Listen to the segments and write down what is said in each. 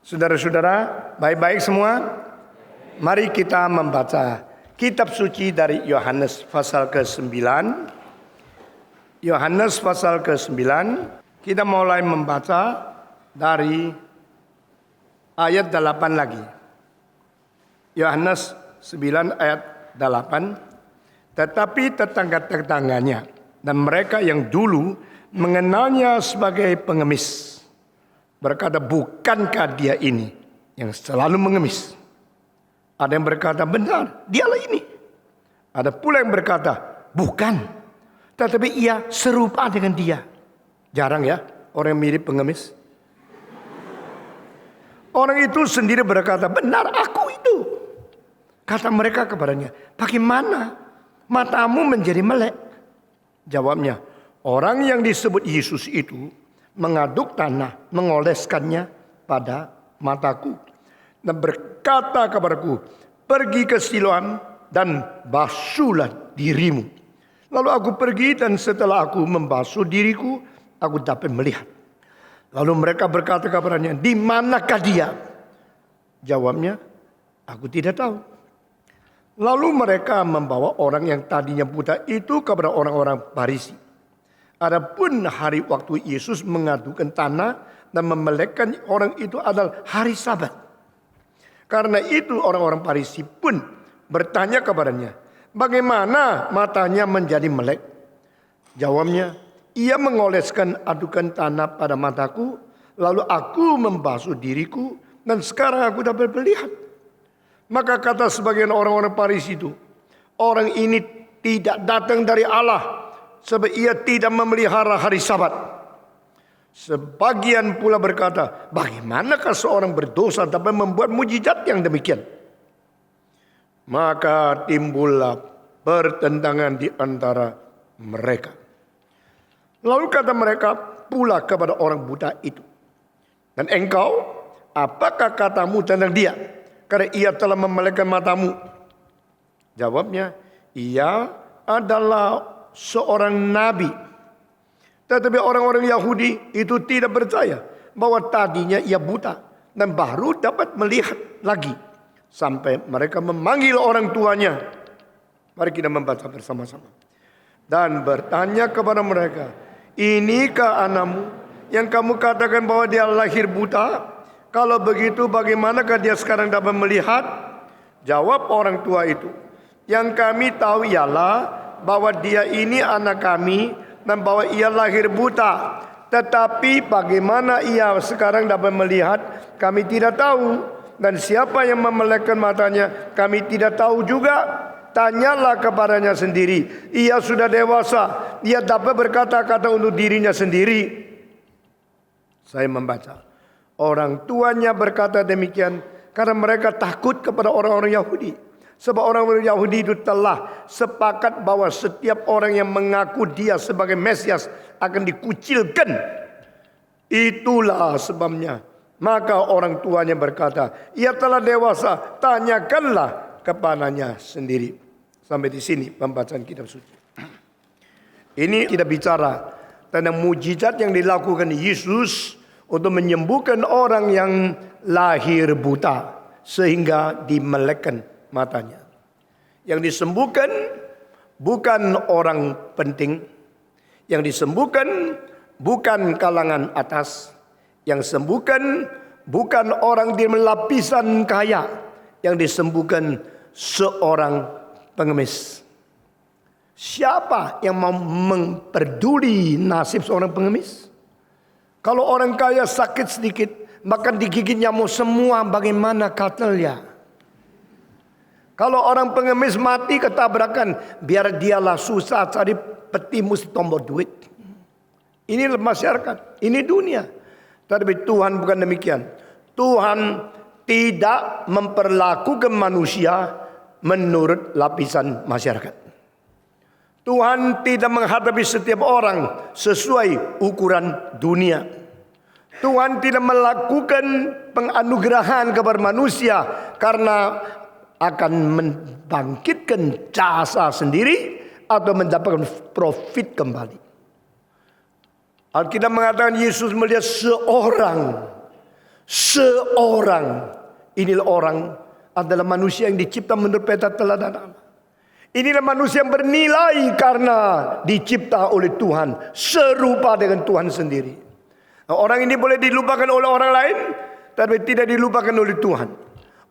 Saudara-saudara, baik-baik semua? Mari kita membaca kitab suci dari Yohanes pasal ke-9. Yohanes pasal ke-9, kita mulai membaca dari ayat 8 lagi. Yohanes 9 ayat 8. Tetapi tetangga-tetangganya dan mereka yang dulu mengenalnya sebagai pengemis berkata, bukankah dia ini yang selalu mengemis? Ada yang berkata, benar, dialah ini. Ada pula yang berkata, bukan, tetapi ia serupa dengan dia. Jarang ya orang yang mirip pengemis. Orang itu sendiri berkata, benar, aku itu. Kata mereka kepadanya, bagaimana matamu menjadi melek? Jawabnya, orang yang disebut Yesus itu mengaduk tanah, mengoleskannya pada mataku dan berkata kepadaku, pergi ke Siloam dan basuhlah dirimu. Lalu aku pergi dan setelah aku membasuh diriku, aku dapat melihat. Lalu mereka berkata kepadanya, di manakah dia? Jawabnya, aku tidak tahu. Lalu mereka membawa orang yang tadinya buta itu kepada orang-orang Farisi. Adapun hari waktu Yesus mengadukan tanah dan memelekkan orang itu adalah hari Sabat. Karena itu orang-orang Farisi pun bertanya kepadanya, bagaimana matanya menjadi melek? Jawabnya, ia mengoleskan adukan tanah pada mataku, lalu aku membasuh diriku dan sekarang aku dapat melihat. Maka kata sebagian orang-orang Farisi itu, orang ini tidak datang dari Allah, sebab ia tidak memelihara hari Sabat. Sebagian pula berkata, bagaimanakah seorang berdosa dapat membuat mujizat yang demikian? Maka timbullah pertentangan di antara mereka. Lalu kata mereka pula kepada orang buta itu, dan engkau, apakah katamu tentang dia? Karena ia telah memelekkan matamu. Jawabnya, ia adalah seorang nabi. Tetapi orang-orang Yahudi itu tidak percaya bahwa tadinya ia buta dan baru dapat melihat lagi. Sampai mereka memanggil orang tuanya. Mari kita membaca bersama-sama. Dan bertanya kepada mereka, inikah anakmu yang kamu katakan bahwa dia lahir buta? Kalau begitu bagaimanakah dia sekarang dapat melihat? Jawab orang tua itu, yang kami tahu ialah bahwa dia ini anak kami dan bahwa ia lahir buta. Tetapi bagaimana ia sekarang dapat melihat, kami tidak tahu. Dan siapa yang memelekkan matanya, kami tidak tahu juga. Tanyalah kepadanya sendiri. Ia sudah dewasa, ia dapat berkata-kata untuk dirinya sendiri. Saya membaca, orang tuanya berkata demikian karena mereka takut kepada orang-orang Yahudi. Sebab orang-orang Yahudi itu telah sepakat bahwa setiap orang yang mengaku dia sebagai Mesias akan dikucilkan. Itulah sebabnya. Maka orang tuanya berkata, ia telah dewasa, tanyakanlah kepadanya sendiri. Sampai di sini pembacaan kitab suci. Ini kita bicara tentang mujizat yang dilakukan Yesus untuk menyembuhkan orang yang lahir buta sehingga dimelekkan matanya. Yang disembuhkan bukan orang penting, yang disembuhkan bukan kalangan atas, yang disembuhkan bukan orang di lapisan kaya, yang disembuhkan seorang pengemis. Siapa yang mau memperduli nasib seorang pengemis? Kalau orang kaya sakit sedikit, maka digigit nyamuk semua, bagaimana katelnya? Kalau orang pengemis mati ketabrakan, biar dialah susah cari peti mesti tombol duit. Ini masyarakat, ini dunia. Tapi Tuhan bukan demikian. Tuhan tidak memperlakukan manusia menurut lapisan masyarakat. Tuhan tidak menghadapi setiap orang sesuai ukuran dunia. Tuhan tidak melakukan penganugerahan kepada manusia karena akan membangkitkan jasa sendiri atau mendapatkan profit kembali. Alkitab mengatakan Yesus melihat Seorang, inilah orang adalah manusia yang dicipta menurut peta teladan Allah. Inilah manusia yang bernilai karena dicipta oleh Tuhan, serupa dengan Tuhan sendiri. Nah, orang ini boleh dilupakan oleh orang lain, tapi tidak dilupakan oleh Tuhan.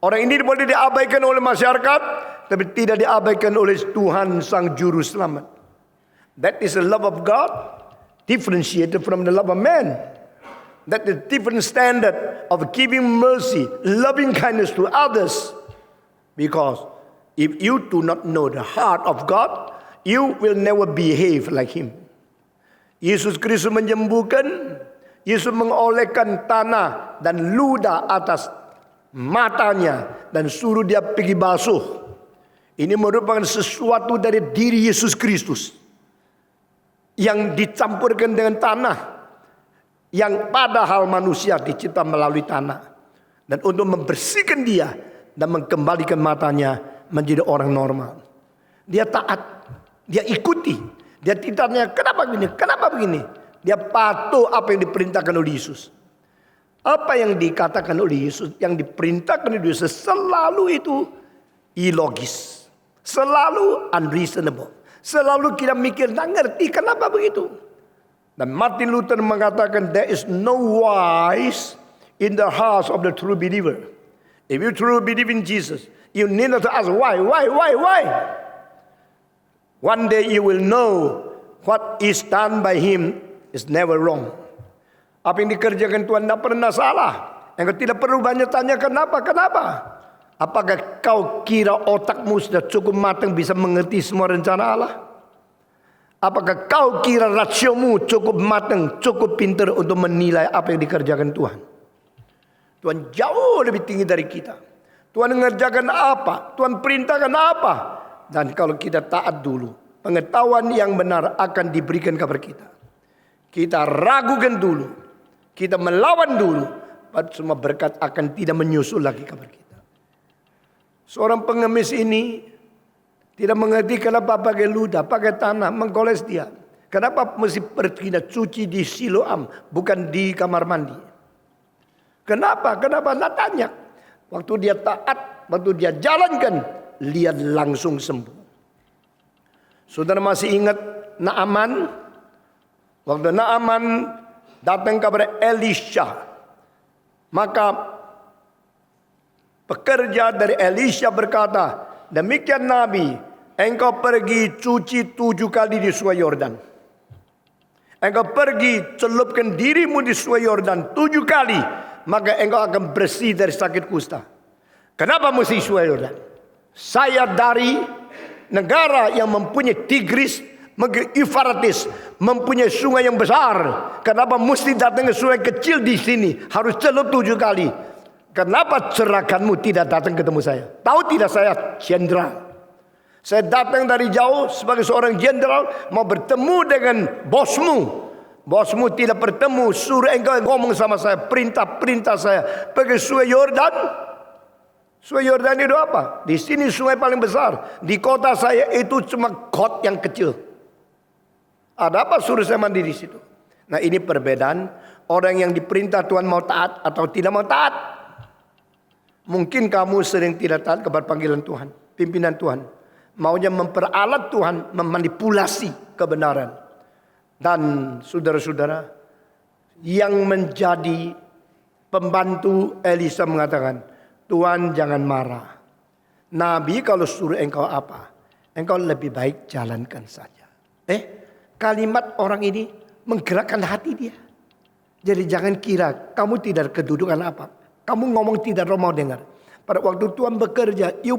Orang ini boleh diabaikan oleh masyarakat, tapi tidak diabaikan oleh Tuhan Sang Juru Selamat. That is the love of God, differentiated from the love of man. That is different standard of giving mercy, loving kindness to others. Because if you do not know the heart of God, you will never behave like Him. Yesus Kristus menyembuhkan, Yesus mengolehkan tanah dan ludah atas matanya dan suruh dia pergi basuh. Ini merupakan sesuatu dari diri Yesus Kristus yang dicampurkan dengan tanah, yang padahal manusia dicipta melalui tanah. Dan untuk membersihkan dia dan mengembalikan matanya menjadi orang normal. Dia taat, dia ikuti. Dia tidak tanya kenapa begini, kenapa begini. Dia patuh apa yang diperintahkan oleh Yesus. Apa yang dikatakan oleh Yesus, yang diperintahkan oleh Yesus selalu itu ilogis. Selalu unreasonable. Selalu kita mikir, tak ngerti kenapa begitu. Dan Martin Luther mengatakan there is no wise in the heart of the true believer. If you truly believe in Jesus, you need not to ask why. One day you will know what is done by Him is never wrong. Apa yang dikerjakan Tuhan tidak pernah salah. Engkau tidak perlu banyak tanya kenapa. Apakah kau kira otakmu sudah cukup matang bisa mengerti semua rencana Allah? Apakah kau kira rasiomu cukup matang, cukup pintar untuk menilai apa yang dikerjakan Tuhan? Tuhan jauh lebih tinggi dari kita. Tuhan mengerjakan apa? Tuhan perintahkan apa? Dan kalau kita taat dulu, pengetahuan yang benar akan diberikan kepada kita. Kita ragukan dulu, kita melawan dulu, semua berkat akan tidak menyusul lagi kepada kita. Seorang pengemis ini tidak mengerti kenapa pakai ludah, pakai tanah, menggoles dia. Kenapa mesti pergi cuci di Siloam, bukan di kamar mandi? Kenapa? Tidak tanya. Waktu dia taat, waktu dia jalankan, lihat langsung sembuh. Saudara masih ingat Naaman? Waktu Naaman datang kepada Elisha, maka pekerja dari Elisha berkata, demikian Nabi, engkau pergi cuci 7 kali di Sungai Yordan. Engkau pergi celupkan dirimu di Sungai Yordan 7 kali, maka engkau akan bersih dari sakit kusta. Kenapa mesti Sungai Yordan? Saya dari negara yang mempunyai Tigris, Eufrates, mempunyai sungai yang besar. Kenapa mesti datang ke sungai kecil di sini? Harus celup 7 kali. Kenapa cerahkanmu tidak datang ketemu saya? Tahu tidak saya jenderal? Saya datang dari jauh sebagai seorang jenderal mau bertemu dengan bosmu. Bosmu tidak bertemu, suruh engkau ngomong sama saya, perintah saya pergi Sungai Yordan. Sungai Yordan itu apa? Di sini sungai paling besar. Di kota saya itu cuma got yang kecil. Ada apa suruh saya mandi di situ? Nah, ini perbedaan orang yang diperintah Tuhan mau taat atau tidak mau taat. Mungkin kamu sering tidak taat kepada panggilan Tuhan, pimpinan Tuhan. Maunya memperalat Tuhan, memanipulasi kebenaran. Dan saudara-saudara, yang menjadi pembantu Elisa mengatakan, Tuhan jangan marah. Nabi kalau suruh engkau apa, engkau lebih baik jalankan saja. Kalimat orang ini menggerakkan hati dia. Jadi jangan kira kamu tidak kedudukan apa. Kamu ngomong tidak mau dengar. Pada waktu Tuhan bekerja, you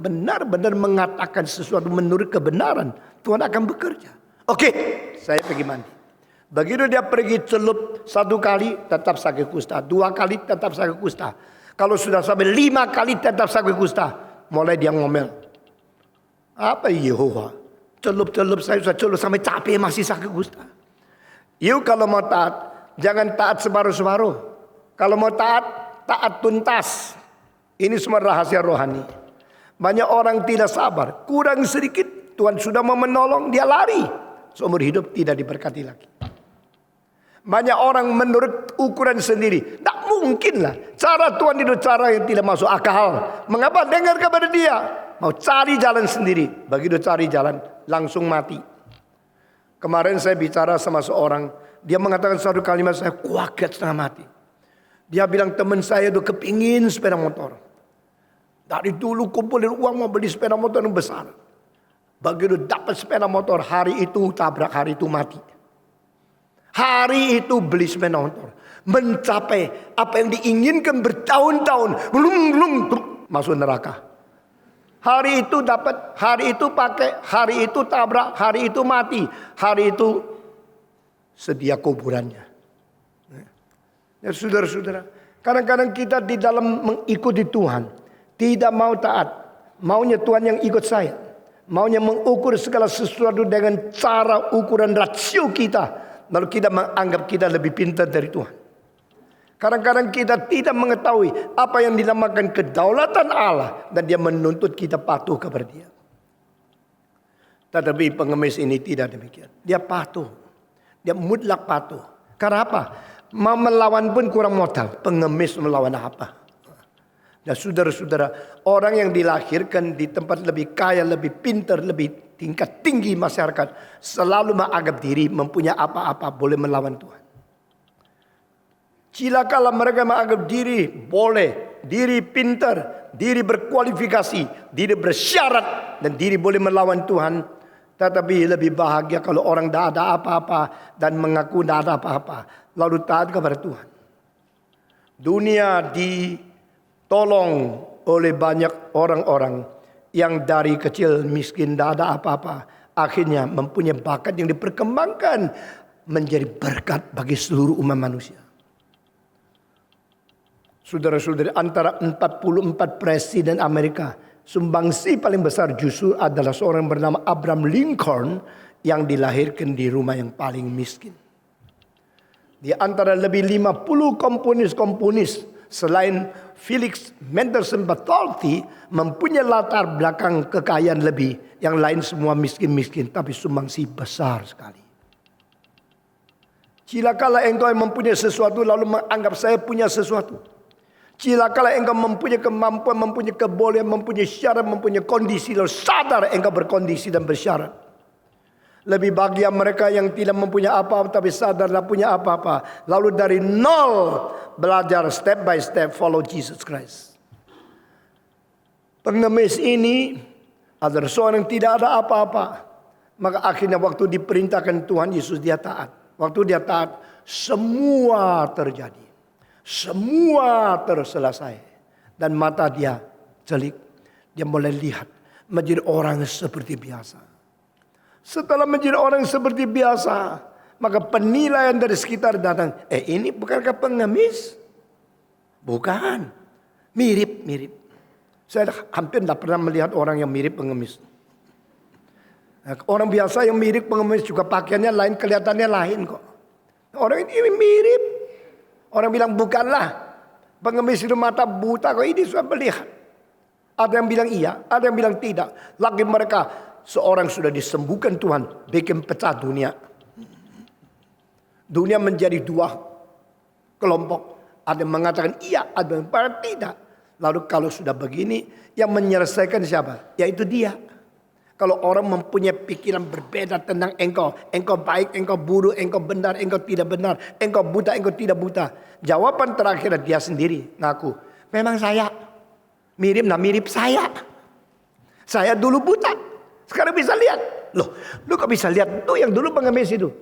benar-benar mengatakan sesuatu menurut kebenaran, Tuhan akan bekerja. Oke, saya pergi mandi. Begitu dia pergi celup 1 kali tetap sakit kusta, 2 kali tetap sakit kusta. Kalau sudah sampai 5 kali tetap sakit kusta, mulai dia ngomel. Apa Yehova? Celup-celup saya sudah celup sampai capek masih sakit kusta. You kalau mau taat, jangan taat separuh-separuh. Kalau mau taat, taat tuntas. Ini semua rahasia rohani. Banyak orang tidak sabar, kurang sedikit Tuhan sudah mau menolong, dia lari. Seumur hidup tidak diberkati lagi. Banyak orang menurut ukuran sendiri. Tak mungkin lah. Cara Tuhan itu cara yang tidak masuk akal. Mengapa dengar kepada dia? Mau cari jalan sendiri. Begitu cari jalan, langsung mati. Kemarin saya bicara sama seorang. Dia mengatakan satu kalimat, saya kaget setengah mati. Dia bilang teman saya itu kepingin sepeda motor. Dari dulu kumpulin uang mau beli sepeda motor yang besar. Begitu dapat sepeda motor, hari itu tabrak, hari itu mati. Hari itu beli sepeda motor. Mencapai apa yang diinginkan bertahun-tahun. Belum masuk neraka. Hari itu dapat, hari itu pakai, hari itu tabrak, hari itu mati. Hari itu sedia kuburannya. Ya saudara-saudara, kadang-kadang kita di dalam mengikuti Tuhan tidak mau taat. Maunya Tuhan yang ikut saya. Maunya mengukur segala sesuatu dengan cara ukuran rasio kita. Lalu kita menganggap kita lebih pintar dari Tuhan. Kadang-kadang kita tidak mengetahui apa yang dinamakan kedaulatan Allah. Dan dia menuntut kita patuh kepada dia. Tetapi pengemis ini tidak demikian. Dia patuh. Dia mutlak patuh. Karena apa? Mau melawan pun kurang modal. Pengemis melawan apa? Nah saudara-saudara, orang yang dilahirkan di tempat lebih kaya, lebih pintar, lebih tingkat tinggi masyarakat, selalu menganggap diri mempunyai apa-apa boleh melawan Tuhan. Cilakalah mereka menganggap diri boleh, diri pintar, diri berkualifikasi, diri bersyarat, dan diri boleh melawan Tuhan. Tetapi lebih bahagia kalau orang tidak ada apa-apa dan mengaku tidak ada apa-apa, lalu taat kepada Tuhan. Dunia ditolong oleh banyak orang-orang yang dari kecil miskin, tidak ada apa-apa, akhirnya mempunyai bakat yang diperkembangkan menjadi berkat bagi seluruh umat manusia. Saudara-saudari, antara 44 presiden Amerika, sumbangsi paling besar justru adalah seorang bernama Abraham Lincoln yang dilahirkan di rumah yang paling miskin. Di antara lebih 50 komponis selain Felix Mendelssohn Bartholdy mempunyai latar belakang kekayaan lebih, yang lain semua miskin-miskin tapi sumbangsi besar sekali. Cilakalah engkau yang mempunyai sesuatu lalu menganggap saya punya sesuatu. Cilakalah engkau mempunyai kemampuan, mempunyai kebolehan, mempunyai syarat, mempunyai kondisi, lalu sadar engkau berkondisi dan bersyarat. Lebih bahagia mereka yang tidak mempunyai apa-apa tapi sadar tidak punya apa-apa. Lalu dari nol belajar step by step follow Jesus Christ. Pengemis ini adalah seorang yang tidak ada apa-apa. Maka akhirnya waktu diperintahkan Tuhan Yesus dia taat. Waktu dia taat semua terjadi. Semua terselesai. Dan mata dia jelik. Dia mulai lihat menjadi orang seperti biasa. Setelah menjadi orang seperti biasa, maka penilaian dari sekitar datang. Ini bukankah pengemis? Bukan. Mirip. Saya hampir tidak pernah melihat orang yang mirip pengemis. Orang biasa yang mirip pengemis juga pakaiannya lain, kelihatannya lain kok. Orang ini mirip. Orang bilang bukanlah. Pengemis itu mata buta kok, ini sudah melihat. Ada yang bilang iya, ada yang bilang tidak. Lagi mereka seorang sudah disembuhkan Tuhan, bikin pecah dunia. Dunia menjadi dua kelompok. Ada yang mengatakan iya, ada yang mengatakan tidak. Lalu kalau sudah begini, yang menyelesaikan siapa? Yaitu dia. Kalau orang mempunyai pikiran berbeda tentang engkau. Engkau baik, engkau buruk, engkau benar, engkau tidak benar. Engkau buta, engkau tidak buta. Jawaban terakhir dia sendiri ngaku. Memang saya mirip, mirip saya. Saya dulu buta. Sekarang bisa lihat. Loh, lu kok bisa lihat? Tuh yang dulu pengemis itu.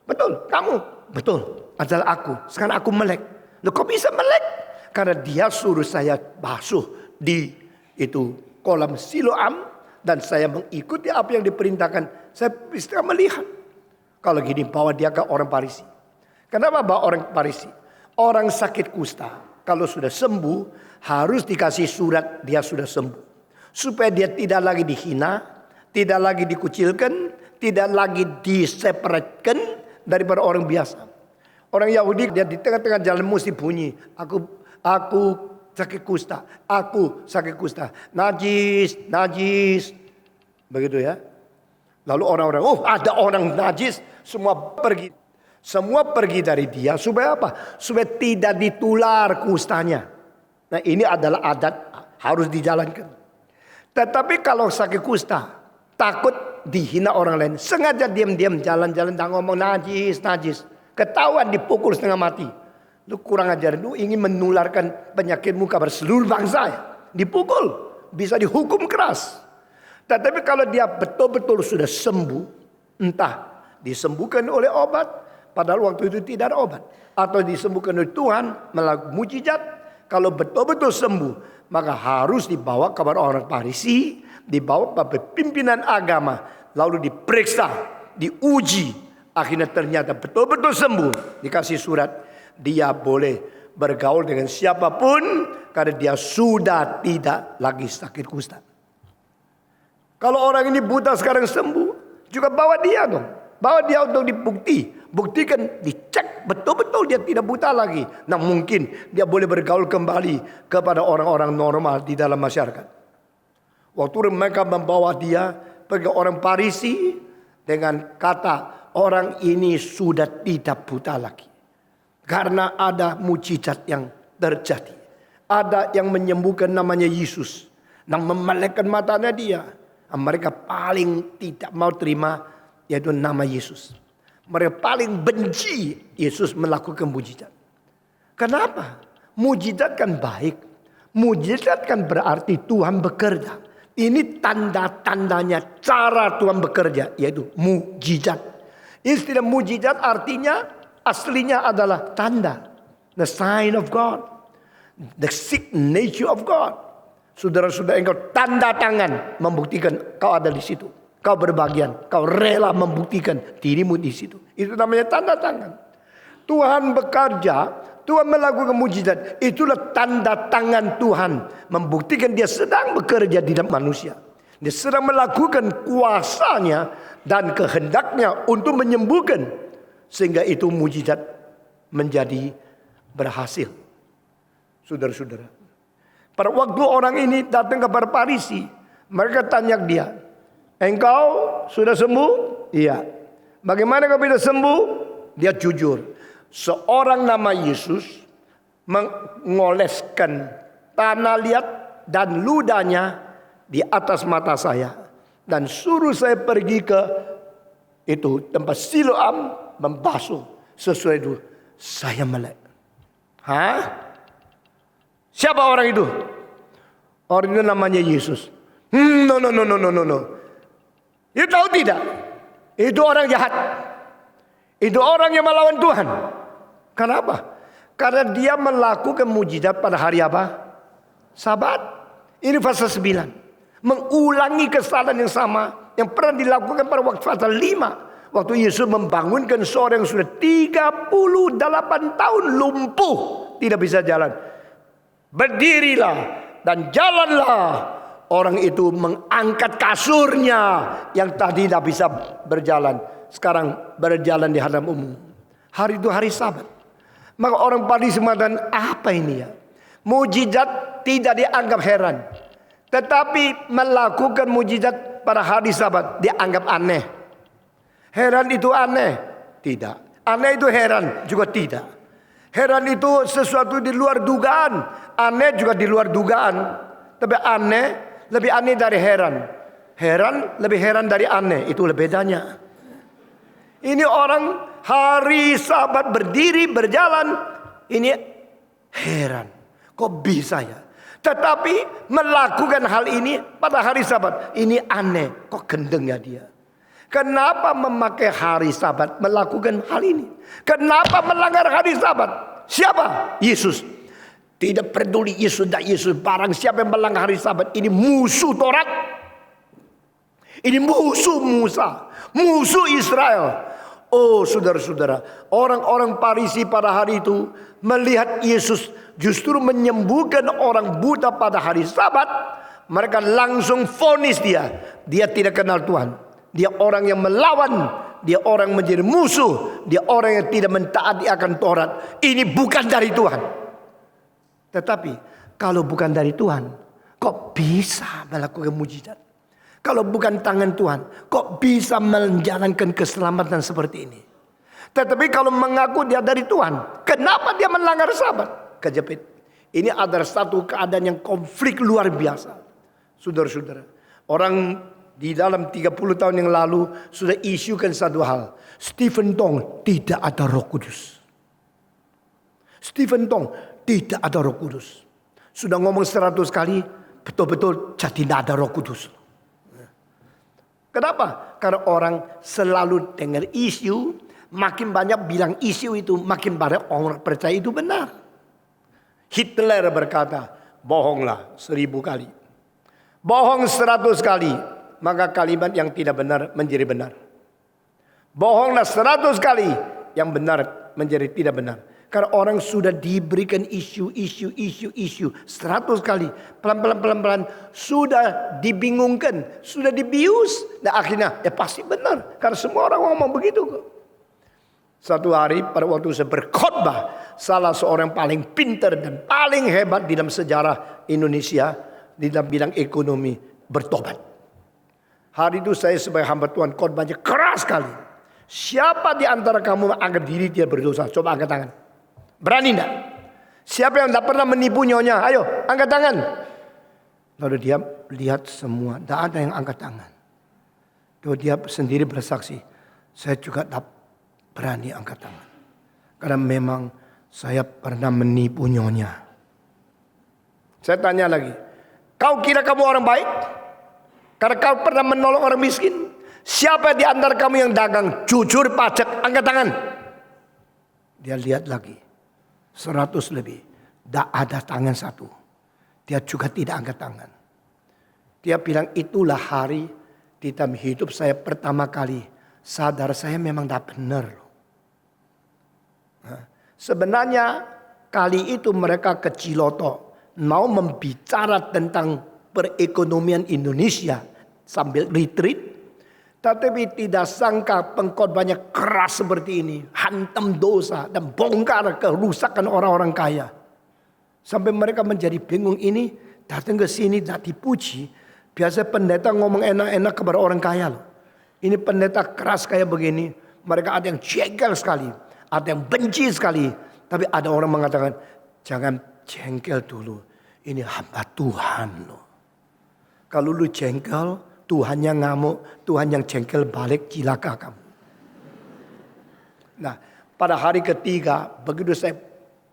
Betul, kamu. Betul, adalah aku. Sekarang aku melek. Loh kok bisa melek? Karena dia suruh saya basuh di itu kolam Siloam. Dan saya mengikuti apa yang diperintahkan. Saya bisa melihat. Kalau gini bawa dia ke orang Farisi. Kenapa bawa orang Farisi? Orang sakit kusta. Kalau sudah sembuh. Harus dikasih surat dia sudah sembuh. Supaya dia tidak lagi dihina. Tidak lagi dikucilkan. Tidak lagi diseparatekan daripada orang biasa. Orang Yahudi dia di tengah-tengah jalan mesti bunyi. Aku sakit kusta. Aku sakit kusta. Najis. Begitu ya. Lalu orang-orang, ada orang najis. Semua pergi. Semua pergi dari dia supaya apa? Supaya tidak ditular kustanya. Nah ini adalah adat harus dijalankan. Tetapi kalau sakit kusta, takut dihina orang lain, sengaja diam-diam jalan-jalan dan ngomong najis. Ketahuan dipukul setengah mati. Lu kurang ajar, lu ingin menularkan penyakitmu kepada seluruh bangsa ya. Dipukul, bisa dihukum keras. Tetapi kalau dia betul-betul sudah sembuh, entah disembuhkan oleh obat, padahal waktu itu tidak ada obat, atau disembuhkan oleh Tuhan melalui mujizat, kalau betul-betul sembuh, maka harus dibawa kepada orang Farisi, dibawa kepada pimpinan agama, lalu diperiksa, diuji, akhirnya ternyata betul-betul sembuh, dikasih surat, dia boleh bergaul dengan siapapun karena dia sudah tidak lagi sakit kusta. Kalau orang ini buta sekarang sembuh, juga bawa dia dong. Bawa dia untuk buktikan, dicek betul-betul dia tidak buta lagi. Nah mungkin dia boleh bergaul kembali kepada orang-orang normal di dalam masyarakat. Waktu mereka membawa dia pergi orang Farisi dengan kata orang ini sudah tidak buta lagi. Karena ada mujizat yang terjadi. Ada yang menyembuhkan namanya Yesus. Yang memelekkan matanya dia. Mereka paling tidak mau terima yaitu nama Yesus. Mereka paling benci Yesus melakukan mujizat. Kenapa? Mujizat kan baik. Mujizat kan berarti Tuhan bekerja. Ini tanda-tandanya cara Tuhan bekerja, yaitu mujizat. Istilah mujizat artinya aslinya adalah tanda. The sign of God. The signature of God. Saudara-saudara, engkau tanda tangan membuktikan kau ada di situ. Kau berbagian, kau rela membuktikan dirimu di situ. Itu namanya tanda tangan. Tuhan bekerja, Tuhan melakukan mujizat. Itulah tanda tangan Tuhan membuktikan dia sedang bekerja di dalam manusia. Dia sedang melakukan kuasanya dan kehendaknya untuk menyembuhkan. Sehingga itu mujizat menjadi berhasil. Saudara-saudara. Pada waktu orang ini datang kepada Farisi, mereka tanya dia, engkau sudah sembuh? Iya. Bagaimana kau bisa sembuh? Dia jujur. Seorang nama Yesus mengoleskan tanah liat dan ludahnya di atas mata saya. Dan suruh saya pergi ke itu tempat Siloam membasuh. Sesuai itu saya melek. Hah? Siapa orang itu? Orang itu namanya Yesus. No. You tahu tidak? Itu orang jahat. Itu orang yang melawan Tuhan. Kenapa? Karena dia melakukan mujizat pada hari apa? Sabat. Ini pasal 9. Mengulangi kesalahan yang sama yang pernah dilakukan pada waktu pasal 5. Waktu Yesus membangunkan seorang yang sudah 38 tahun lumpuh, tidak bisa jalan. Berdirilah dan jalanlah. Orang itu mengangkat kasurnya yang tadi tidak bisa berjalan. Sekarang berjalan di hadapan umum. Hari itu hari Sabat. Maka orang Farisi mengatakan, apa ini ya? Mujizat tidak dianggap heran. Tetapi melakukan mujizat pada hari Sabat dianggap aneh. Heran itu aneh? Tidak. Aneh itu heran? Juga tidak. Heran itu sesuatu di luar dugaan. Aneh juga di luar dugaan. Tapi aneh lebih aneh dari heran. Heran lebih heran dari aneh. Itulah bedanya. Ini orang hari Sabat berdiri berjalan. Ini heran. Kok bisa ya? Tetapi melakukan hal ini pada hari Sabat. Ini aneh. Kok gendengnya dia? Kenapa memakai hari Sabat melakukan hal ini? Kenapa melanggar hari Sabat? Siapa? Yesus. Tidak peduli Yesus dan Yesus. Barang siapa yang melanggar hari Sabat, ini musuh Taurat. Ini musuh Musa. Musuh Israel. Oh saudara-saudara, orang-orang Farisi pada hari itu melihat Yesus justru menyembuhkan orang buta pada hari Sabat. Mereka langsung vonis dia. Dia tidak kenal Tuhan. Dia orang yang melawan. Dia orang menjadi musuh. Dia orang yang tidak mentaati akan Taurat. Ini bukan dari Tuhan. Tetapi kalau bukan dari Tuhan, kok bisa melakukan mujizat? Kalau bukan tangan Tuhan, kok bisa menjalankan keselamatan seperti ini? Tetapi kalau mengaku dia dari Tuhan, kenapa dia melanggar Sabat? Kejepit. Ini adalah satu keadaan yang konflik luar biasa. Saudara-saudara, orang di dalam 30 tahun yang lalu sudah isukan satu hal. Stephen Tong tidak ada Roh Kudus. Stephen Tong tidak ada Roh Kudus. Sudah ngomong 100 kali, betul-betul jadi tidak ada Roh Kudus. Kenapa? Karena orang selalu dengar isu, makin banyak bilang isu itu, makin banyak orang percaya itu benar. Hitler berkata, bohonglah 1000 kali. Bohong 100 kali, maka kalimat yang tidak benar menjadi benar. Bohonglah 100 kali, yang benar menjadi tidak benar. Karena orang sudah diberikan isu 100 kali. Pelan-pelan sudah dibingungkan, sudah dibius. Dan akhirnya pasti benar. Karena semua orang ngomong begitu kok. Satu hari pada waktu saya berkhotbah, salah seorang paling pintar dan paling hebat di dalam sejarah Indonesia di dalam bidang ekonomi bertobat. Hari itu saya sebagai hamba Tuhan khotbahnya keras sekali. Siapa di antara kamu anggap diri dia berdosa? Coba angkat tangan. Berani enggak? Siapa yang tidak pernah menipu nyonya? Ayo angkat tangan. Lalu dia lihat semua, tidak ada yang angkat tangan. Lalu dia sendiri bersaksi, saya juga tak berani angkat tangan. Karena memang saya pernah menipu nyonya. Saya tanya lagi, kau kira kamu orang baik? Karena kau pernah menolong orang miskin? Siapa di antara kamu yang dagang jujur pajak? Angkat tangan. Dia lihat lagi. 100 lebih. Tidak ada tangan satu. Dia juga tidak angkat tangan. Dia bilang itulah hari di dalam hidup saya pertama kali sadar saya memang tidak benar. Nah, sebenarnya kali itu mereka ke Ciloto mau membicara tentang perekonomian Indonesia sambil retreat. Tetapi tidak sangka pengkhotbahnya keras seperti ini. Hantam dosa dan bongkar kerusakan orang-orang kaya. Sampai mereka menjadi bingung ini. Datang ke sini tidak dipuji. Biasa pendeta ngomong enak-enak kepada orang kaya loh. Ini pendeta keras kayak begini. Mereka ada yang jengkel sekali. Ada yang benci sekali. Tapi ada orang mengatakan, jangan jengkel dulu. Ini hamba Tuhan loh. Kalau lu jengkel, Tuhan yang ngamuk, Tuhan yang jengkel balik cilaka kamu. Nah, pada hari ketiga, begitu saya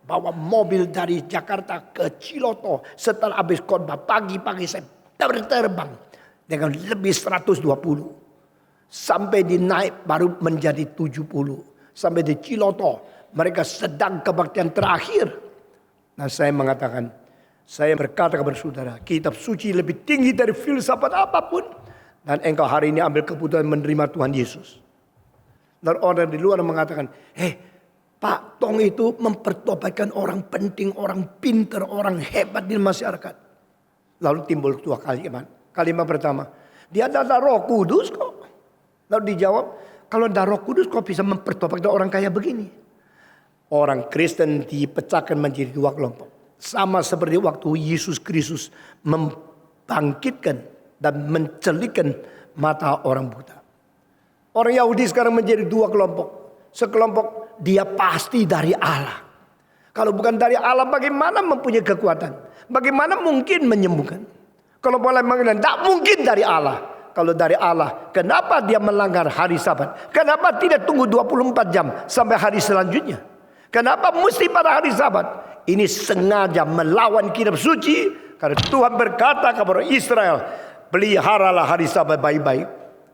bawa mobil dari Jakarta ke Ciloto, setelah habis khotbah pagi-pagi saya terbang dengan lebih 120. Sampai dinaik baru menjadi 70. Sampai di Ciloto, mereka sedang kebaktian terakhir. Nah, saya mengatakan, saya berkata kepada saudara, kitab suci lebih tinggi dari filsafat apapun. Dan engkau hari ini ambil keputusan menerima Tuhan Yesus. Dan orang di luar mengatakan, Pak Tong itu mempertobatkan orang penting, orang pintar, orang hebat di masyarakat. Lalu timbul dua kalimat. Kalimat pertama, dia ada Roh Kudus kok. Lalu dijawab, kalau ada Roh Kudus kok bisa mempertobatkan orang kaya begini? Orang Kristen dipecahkan menjadi dua kelompok. Sama seperti waktu Yesus Kristus membangkitkan dan mencelikkan mata orang buta. Orang Yahudi sekarang menjadi dua kelompok. Sekelompok dia pasti dari Allah. Kalau bukan dari Allah bagaimana mempunyai kekuatan? Bagaimana mungkin menyembuhkan? Kalau boleh mengatakan tidak mungkin dari Allah. Kalau dari Allah, kenapa dia melanggar hari Sabat? Kenapa tidak tunggu 24 jam sampai hari selanjutnya? Kenapa mesti pada hari Sabat? Ini sengaja melawan kitab suci. Karena Tuhan berkata kepada Israel, peliharalah hari Sabat baik-baik.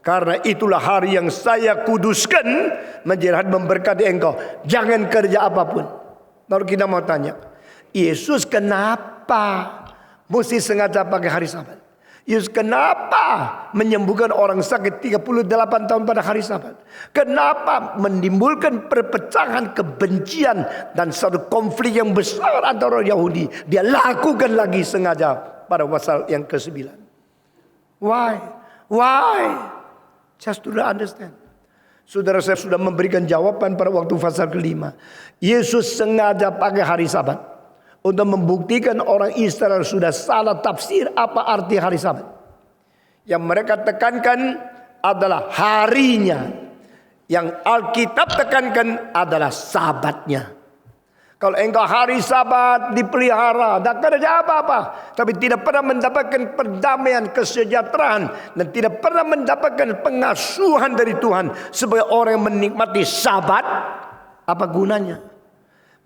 Karena itulah hari yang saya kuduskan menjadi hari memberkati engkau. Jangan kerja apapun. Lalu kita mau tanya, Yesus kenapa mesti sengaja pakai hari Sabat? Yesus kenapa menyembuhkan orang sakit 38 tahun pada hari Sabat? Kenapa menimbulkan perpecahan, kebencian dan satu konflik yang besar antara orang Yahudi? Dia lakukan lagi sengaja pada pasal yang ke-9. Why? Just to understand. Saudara saya sudah memberikan jawaban pada waktu pasal ke-5. Yesus sengaja pakai hari Sabat untuk membuktikan orang Israel sudah salah tafsir apa arti hari Sabat. Yang mereka tekankan adalah harinya. Yang Alkitab tekankan adalah sabatnya. Kalau engkau hari Sabat dipelihara, tak kerja apa-apa, tapi tidak pernah mendapatkan perdamaian, kesejahteraan, dan tidak pernah mendapatkan pengasuhan dari Tuhan sebagai orang yang menikmati Sabat, apa gunanya?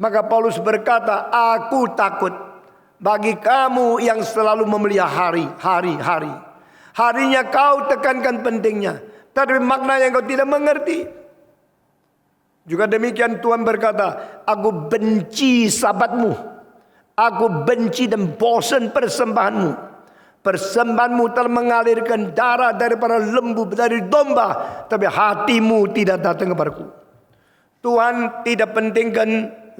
Maka Paulus berkata, aku takut bagi kamu yang selalu memelihara hari-hari. Harinya kau tekankan pentingnya, tapi makna yang kau tidak mengerti. Juga demikian Tuhan berkata, aku benci sabatmu. Aku benci dan bosan persembahanmu. Persembahanmu telah mengalirkan darah daripada lembu, dari domba, tapi hatimu tidak datang kepadaku. Tuhan tidak pentingkan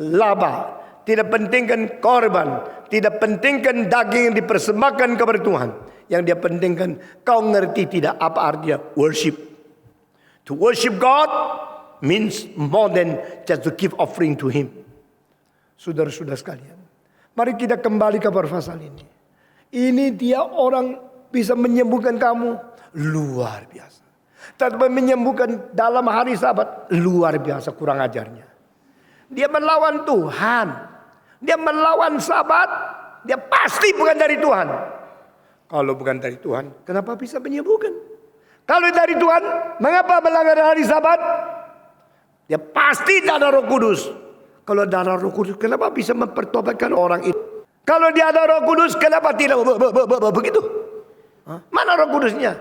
laba, tidak pentingkan korban, tidak pentingkan daging yang dipersembahkan kepada Tuhan. Yang dia pentingkan, kau ngerti tidak apa artinya worship. To worship God means more than just to give offering to Him. Saudara-saudara sekalian, mari kita kembali ke pasal ini. Ini dia orang bisa menyembuhkan kamu, luar biasa. Tapi menyembuhkan dalam hari Sabat, luar biasa kurang ajarnya. Dia melawan Tuhan, dia melawan Sabat, dia pasti bukan dari Tuhan. Kalau bukan dari Tuhan, kenapa bisa menyembuhkan? Kalau dari Tuhan, mengapa melanggar hari Sabat? Dia pasti darah Roh Kudus. Kalau darah Roh Kudus, kenapa bisa mempertobatkan orang itu? Kalau dia ada Roh Kudus, kenapa tidak begitu? Mana Roh Kudusnya?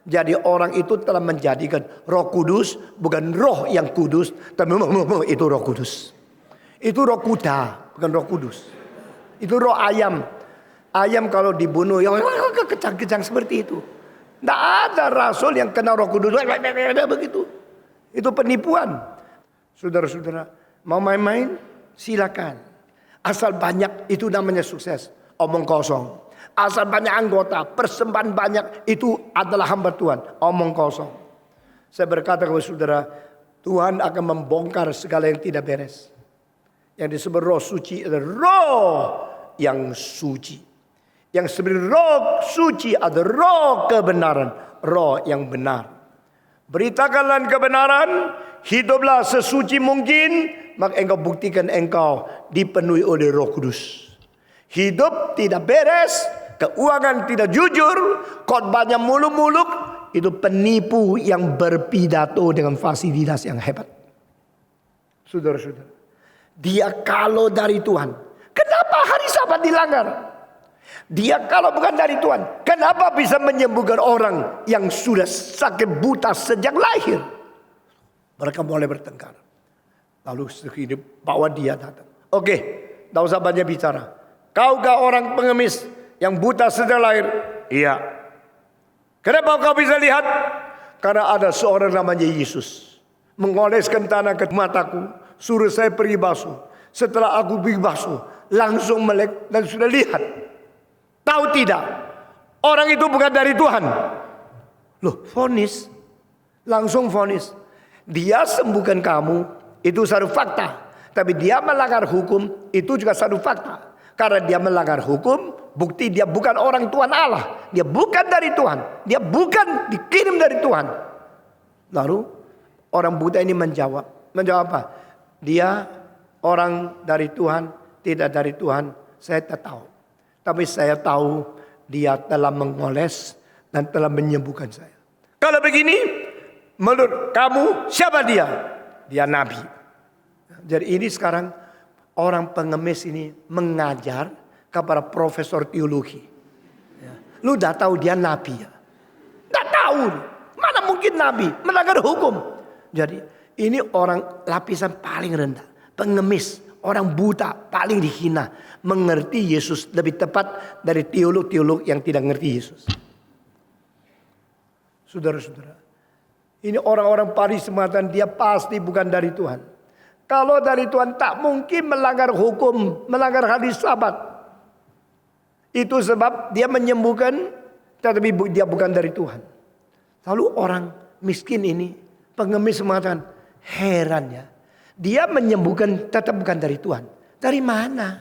Jadi orang itu telah menjadikan Roh Kudus bukan roh yang kudus, tapi itu Roh Kudus. Itu roh kuda, bukan Roh Kudus. Itu roh ayam. Ayam kalau dibunuh yang kejang-kejang seperti itu. Tidak ada rasul yang kena Roh Kudus begitu. Itu penipuan. Saudara-saudara, mau main-main? Silakan. Asal banyak, itu namanya sukses. Omong kosong. Asal banyak anggota, persembahan banyak, itu adalah hamba Tuhan. Omong kosong. Saya berkata kepada saudara, Tuhan akan membongkar segala yang tidak beres. Yang disebut roh suci adalah roh yang suci. Yang sebenarnya roh suci adalah roh kebenaran. Roh yang benar. Beritakanlah kebenaran, hiduplah sesuci mungkin, maka engkau buktikan engkau dipenuhi oleh Roh Kudus. Hidup tidak beres, keuangan tidak jujur, khotbahnya muluk-muluk, itu penipu yang berpidato dengan fasilitas yang hebat. Saudara-saudara, dia kalau dari Tuhan, kenapa hari Sabat dilanggar? Dia kalau bukan dari Tuhan, kenapa bisa menyembuhkan orang yang sudah sakit buta sejak lahir? Mereka mulai bertengkar. Lalu ini bawa dia datang. Oke, tidak usah banyak bicara. Kaukah orang pengemis yang buta sejak lahir? Iya. Kenapa kau bisa lihat? Karena ada seorang namanya Yesus mengoleskan tanah ke mataku, suruh saya pergi basuh. Setelah aku pergi basuh, langsung melek dan sudah lihat. Tahu tidak? Orang itu bukan dari Tuhan. Loh, vonis. Langsung vonis. Dia sembuhkan kamu, itu satu fakta. Tapi dia melanggar hukum, itu juga satu fakta. Karena dia melanggar hukum, bukti dia bukan orang Tuhan Allah. Dia bukan dari Tuhan. Dia bukan dikirim dari Tuhan. Lalu orang buta ini menjawab. Menjawab apa? Dia orang dari Tuhan, tidak dari Tuhan. Saya tak tahu. Tapi saya tahu dia telah mengoles dan telah menyembuhkan saya. Kalau begini, menurut kamu siapa dia? Dia nabi. Jadi ini sekarang orang pengemis ini mengajar kepada profesor teologi. Lu udah tahu dia nabi ya? Nggak tahu. Mana mungkin nabi? Melanggar hukum. Jadi ini orang lapisan paling rendah. Pengemis. Orang buta paling dihina. Mengerti Yesus lebih tepat dari teolog-teolog yang tidak ngerti Yesus. Saudara-saudara. Ini orang-orang Farisi mengatakan dia pasti bukan dari Tuhan. Kalau dari Tuhan tak mungkin melanggar hukum. Melanggar hari Sabat. Itu sebab dia menyembuhkan. Tetapi dia bukan dari Tuhan. Lalu orang miskin ini. Pengemis mengatakan heran ya. Dia menyembuhkan tetap bukan dari Tuhan. Dari mana?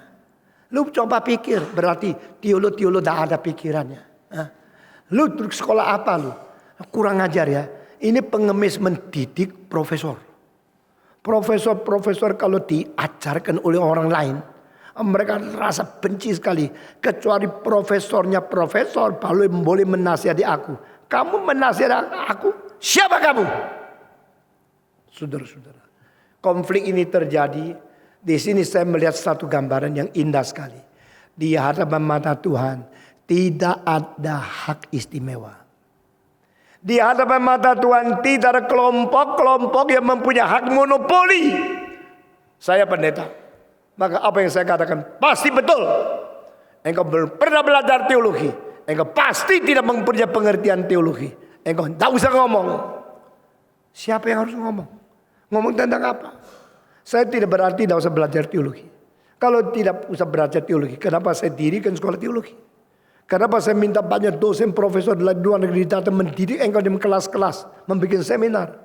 Lu coba pikir. Berarti teolog-teolog tak ada pikirannya. Lu sekolah apa lu? Kurang ajar ya. Ini pengemis mendidik profesor. Profesor kalau diajarkan oleh orang lain, mereka rasa benci sekali. Kecuali profesornya profesor baru boleh menasihati aku. Kamu menasihati aku? Siapa kamu? Saudara-saudara, konflik ini terjadi. Di sini saya melihat satu gambaran yang indah sekali. Di hadapan mata Tuhan tidak ada hak istimewa. Di hadapan mata Tuhan tidak ada kelompok-kelompok yang mempunyai hak monopoli. Saya pendeta, maka apa yang saya katakan pasti betul. Engkau belum pernah belajar teologi, engkau pasti tidak mempunyai pengertian teologi. Engkau tidak usah ngomong. Siapa yang harus ngomong? Ngomong tentang apa? Saya tidak berarti tidak usah belajar teologi. Kalau tidak usah belajar teologi, kenapa saya dirikan sekolah teologi? Kenapa saya minta banyak dosen profesor di luar negeri datang mendidik engkau di kelas-kelas, membuat seminar?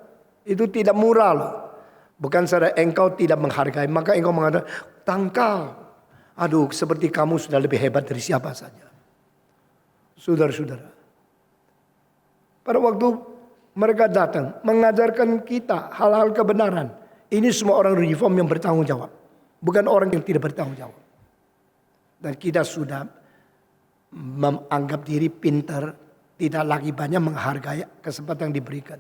Itu tidak murah loh. Bukan saudara engkau tidak menghargai, maka engkau mengatakan tangkal. Aduh, seperti kamu sudah lebih hebat dari siapa saja. Saudara-saudara, pada waktu mereka datang mengajarkan kita hal-hal kebenaran, ini semua orang reform yang bertanggung jawab, bukan orang yang tidak bertanggung jawab. Dan kita sudah menganggap diri pintar, tidak lagi banyak menghargai kesempatan yang diberikan.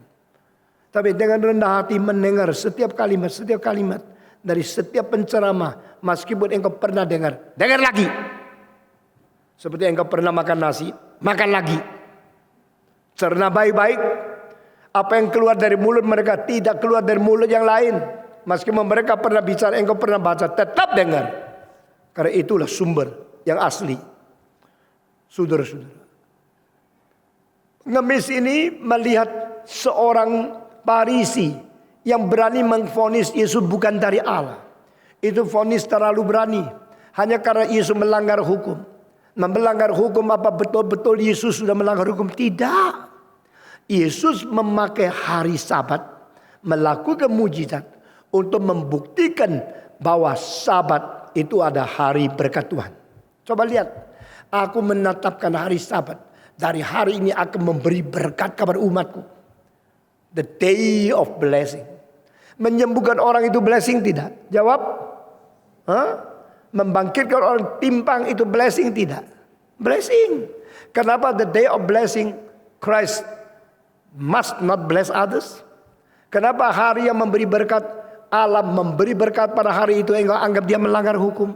Tapi dengan rendah hati mendengar setiap kalimat dari setiap penceramah, meskipun engkau pernah dengar lagi. Seperti engkau pernah makan nasi, makan lagi. Cerna baik-baik, apa yang keluar dari mulut mereka tidak keluar dari mulut yang lain. Meskipun mereka pernah bicara, engkau pernah baca, tetap dengar. Karena itulah sumber yang asli. Saudara-saudara, pengemis ini melihat seorang Farisi yang berani mengvonis Yesus bukan dari Allah. Itu vonis terlalu berani. Hanya karena Yesus melanggar hukum. Melanggar hukum apa betul-betul Yesus sudah melanggar hukum? Tidak. Yesus memakai hari Sabat melakukan mujizat untuk membuktikan bahwa Sabat itu ada hari berkat Tuhan. Coba lihat. Aku menetapkan hari Sabat. Dari hari ini akan memberi berkat kepada umatku. The day of blessing. Menyembuhkan orang itu blessing tidak? Jawab. Membangkitkan orang timpang itu blessing tidak? Blessing. Kenapa the day of blessing Christ must not bless others? Kenapa hari yang memberi berkat Allah memberi berkat pada hari itu engkau anggap dia melanggar hukum?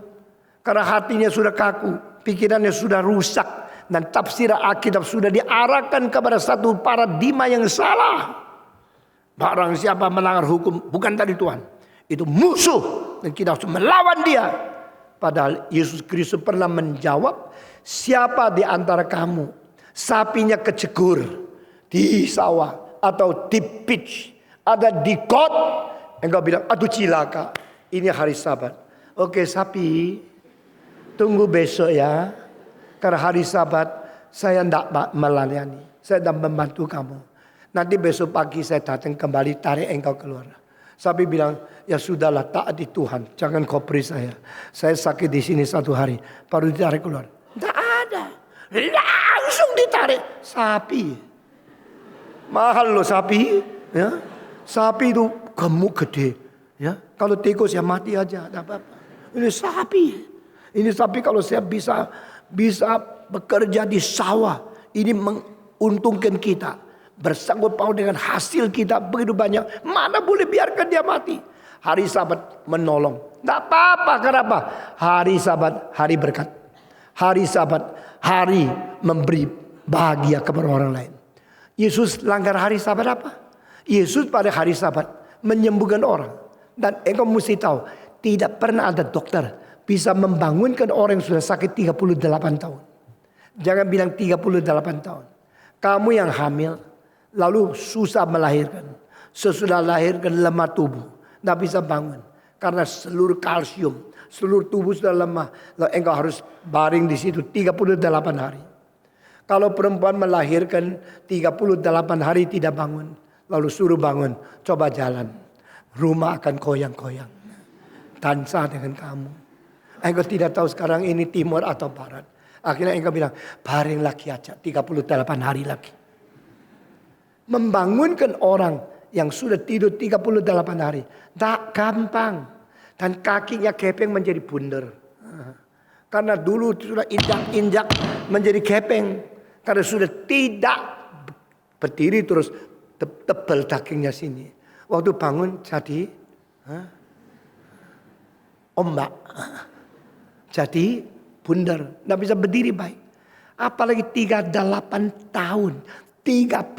Karena hatinya sudah kaku, pikirannya sudah rusak, dan tafsir Alkitab sudah diarahkan kepada satu paradigma yang salah. Barang siapa melanggar hukum bukan dari Tuhan, itu musuh dan kita harus melawan dia. Padahal Yesus Kristus pernah menjawab, siapa di antara kamu sapinya kecegur di sawah atau di pitch, ada di kot, engkau bilang aduh cilaka, ini hari Sabat. Oke sapi, tunggu besok ya. Karena hari Sabat saya tidak melayani, saya tidak membantu kamu. Nanti besok pagi saya datang kembali tarik engkau keluar. Sapi bilang, ya sudahlah taati Tuhan, jangan kau beri saya. Saya sakit di sini 1 hari, baru ditarik keluar. Tidak ada, langsung ditarik. Sapi, mahal loh sapi. Ya, sapi itu gemuk gede. Ya, kalau tikus ya mati aja, tidak apa-apa. Ini sapi. Ini sapi kalau saya bisa bekerja di sawah, ini menguntungkan kita. Bersangkut paut dengan hasil kita begitu banyak. Mana boleh biarkan dia mati. Hari Sabat menolong. Tidak apa-apa. Kenapa? Hari Sabat hari berkat. Hari Sabat hari memberi bahagia kepada orang lain. Yesus langgar hari Sabat apa? Yesus pada hari Sabat menyembuhkan orang. Dan engkau mesti tahu, tidak pernah ada dokter bisa membangunkan orang yang sudah sakit 38 tahun. Jangan bilang 38 tahun. Kamu yang hamil, lalu susah melahirkan. Sesudah lahirkan lemah tubuh, tidak bisa bangun. Karena seluruh kalsium, seluruh tubuh sudah lemah. Lalu engkau harus baring di situ 38 hari. Kalau perempuan melahirkan 38 hari tidak bangun, lalu suruh bangun, coba jalan. Rumah akan koyang-koyang. Dansa dengan kamu. Engkau tidak tahu sekarang ini timur atau barat. Akhirnya engkau bilang, baring lagi aja 38 hari lagi. Membangunkan orang yang sudah tidur 38 hari. Tak gampang. Dan kakinya kepeng menjadi bundar. Karena dulu sudah injak-injak menjadi kepeng. Karena sudah tidak berdiri terus tebal dagingnya sini. Waktu bangun jadi ombak. Jadi bundar. Tidak bisa berdiri baik. Apalagi 38 tahun. 38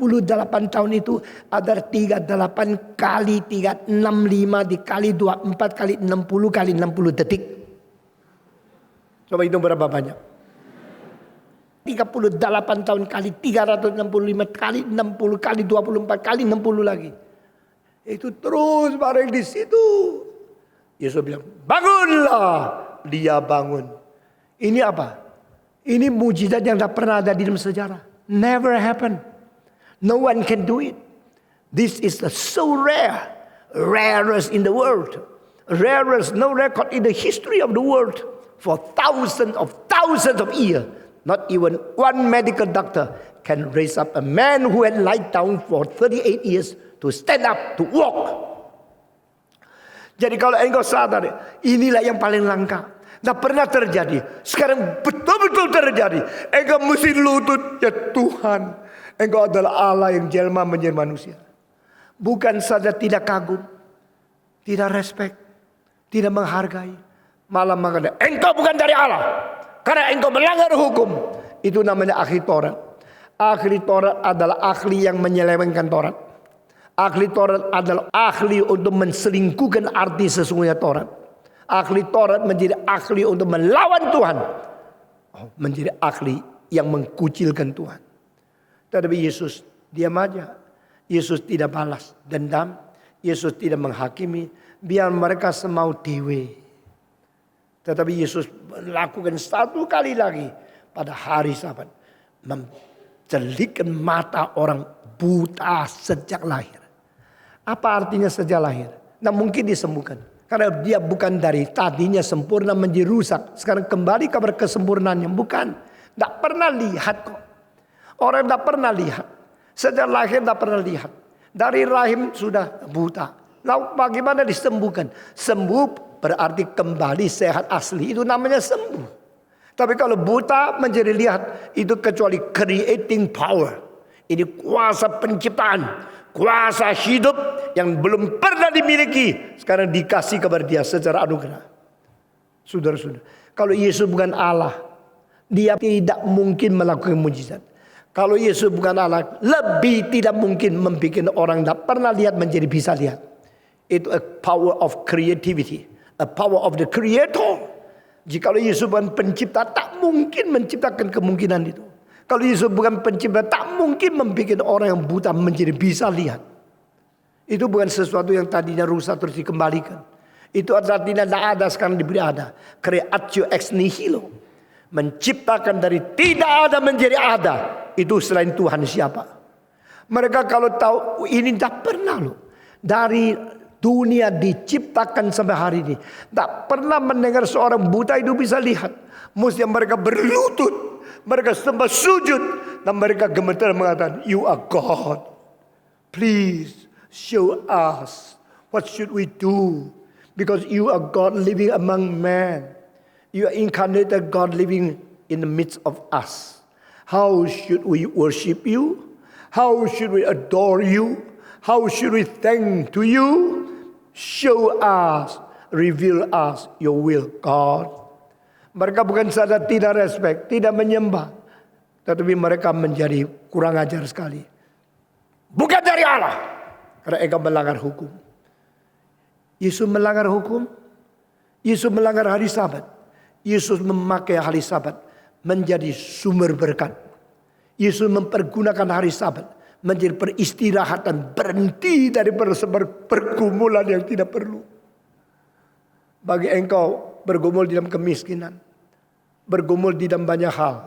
tahun itu ada 38 kali 365 dikali 24 kali 60 kali 60 detik. Coba hitung berapa banyak. 38 tahun kali 365 kali 60 kali 24 kali 60 lagi. Itu terus bareng di situ. Yesus bilang, bangunlah. Dia bangun. Ini apa? Ini mujizat yang tak pernah ada di dalam sejarah. Never happen. No one can do it. This is so rare. Rarest in the world. Rarest, no record in the history of the world. For thousands of years. Not even one medical doctor can raise up a man who had lied down for 38 years to stand up, to walk. Jadi kalau engkau sadar, inilah yang paling langka. Tidak pernah terjadi. Sekarang betul-betul terjadi. Engkau mesti lutut, ya Tuhan. Engkau adalah Allah yang jelma menjadi manusia. Bukan saja tidak kagum, tidak respect, tidak menghargai. Malah mengatakan, engkau bukan dari Allah. Karena engkau melanggar hukum. Itu namanya ahli Taurat. Ahli Taurat adalah ahli yang menyelewengkan Taurat. Ahli Taurat adalah ahli untuk menselingkuhkan arti sesungguhnya Taurat. Ahli Taurat menjadi ahli untuk melawan Tuhan. Menjadi ahli yang mengkucilkan Tuhan. Tetapi Yesus diam aja. Yesus tidak balas dendam. Yesus tidak menghakimi. Biar mereka semau dewe. Tetapi Yesus melakukan satu kali lagi pada hari Sabat. Mencelikkan mata orang buta sejak lahir. Apa artinya sejak lahir? Nah mungkin disembuhkan. Karena dia bukan dari tadinya sempurna menjadi rusak. Sekarang kembali kabar kesempurnaannya. Bukan. Tidak pernah lihat kok. Orang tidak pernah lihat. Sejak lahir tidak pernah lihat. Dari rahim sudah buta. Lalu bagaimana disembuhkan? Sembuh berarti kembali sehat asli. Itu namanya sembuh. Tapi kalau buta menjadi lihat. Itu kecuali creating power. Ini kuasa penciptaan. Kuasa hidup yang belum pernah dimiliki. Sekarang dikasih kepada dia secara anugerah. Saudara-saudara. Kalau Yesus bukan Allah. Dia tidak mungkin melakukan mujizat. Kalau Yesus bukan Allah. Lebih tidak mungkin membuat orang tidak pernah lihat menjadi bisa lihat. Itu a power of creativity. A power of the creator. Jika Yesus bukan pencipta, tak mungkin menciptakan kemungkinan itu. Kalau Yesus bukan pencipta, tak mungkin membuat orang yang buta menjadi bisa lihat. Itu bukan sesuatu yang tadinya rusak terus dikembalikan. Itu artinya tidak ada sekarang diberi ada. Creatio ex nihilo. Menciptakan dari tidak ada menjadi ada. Itu selain Tuhan siapa? Mereka kalau tahu ini tidak pernah loh. Dari dunia diciptakan sampai hari ini. Tak pernah mendengar seorang buta itu bisa lihat. Mesti mereka berlutut. Mereka sembah sujud. Dan mereka gemetar mengatakan, you are God. Please show us. What should we do? Because you are God living among men. You are incarnated God living in the midst of us. How should we worship you? How should we adore you? How should we thank to you? Show us, reveal us your will, God. Mereka bukan saja tidak respect, tidak menyembah. Tetapi mereka menjadi kurang ajar sekali. Bukan dari Allah. Karena engkau melanggar hukum. Yesus melanggar hukum. Yesus melanggar hari Sabat. Yesus memakai hari Sabat menjadi sumber berkat. Yesus mempergunakan hari Sabat menjadi peristirahatan, berhenti dari pergumulan yang tidak perlu. Bagi engkau bergumul di dalam kemiskinan, bergumul di dalam banyak hal,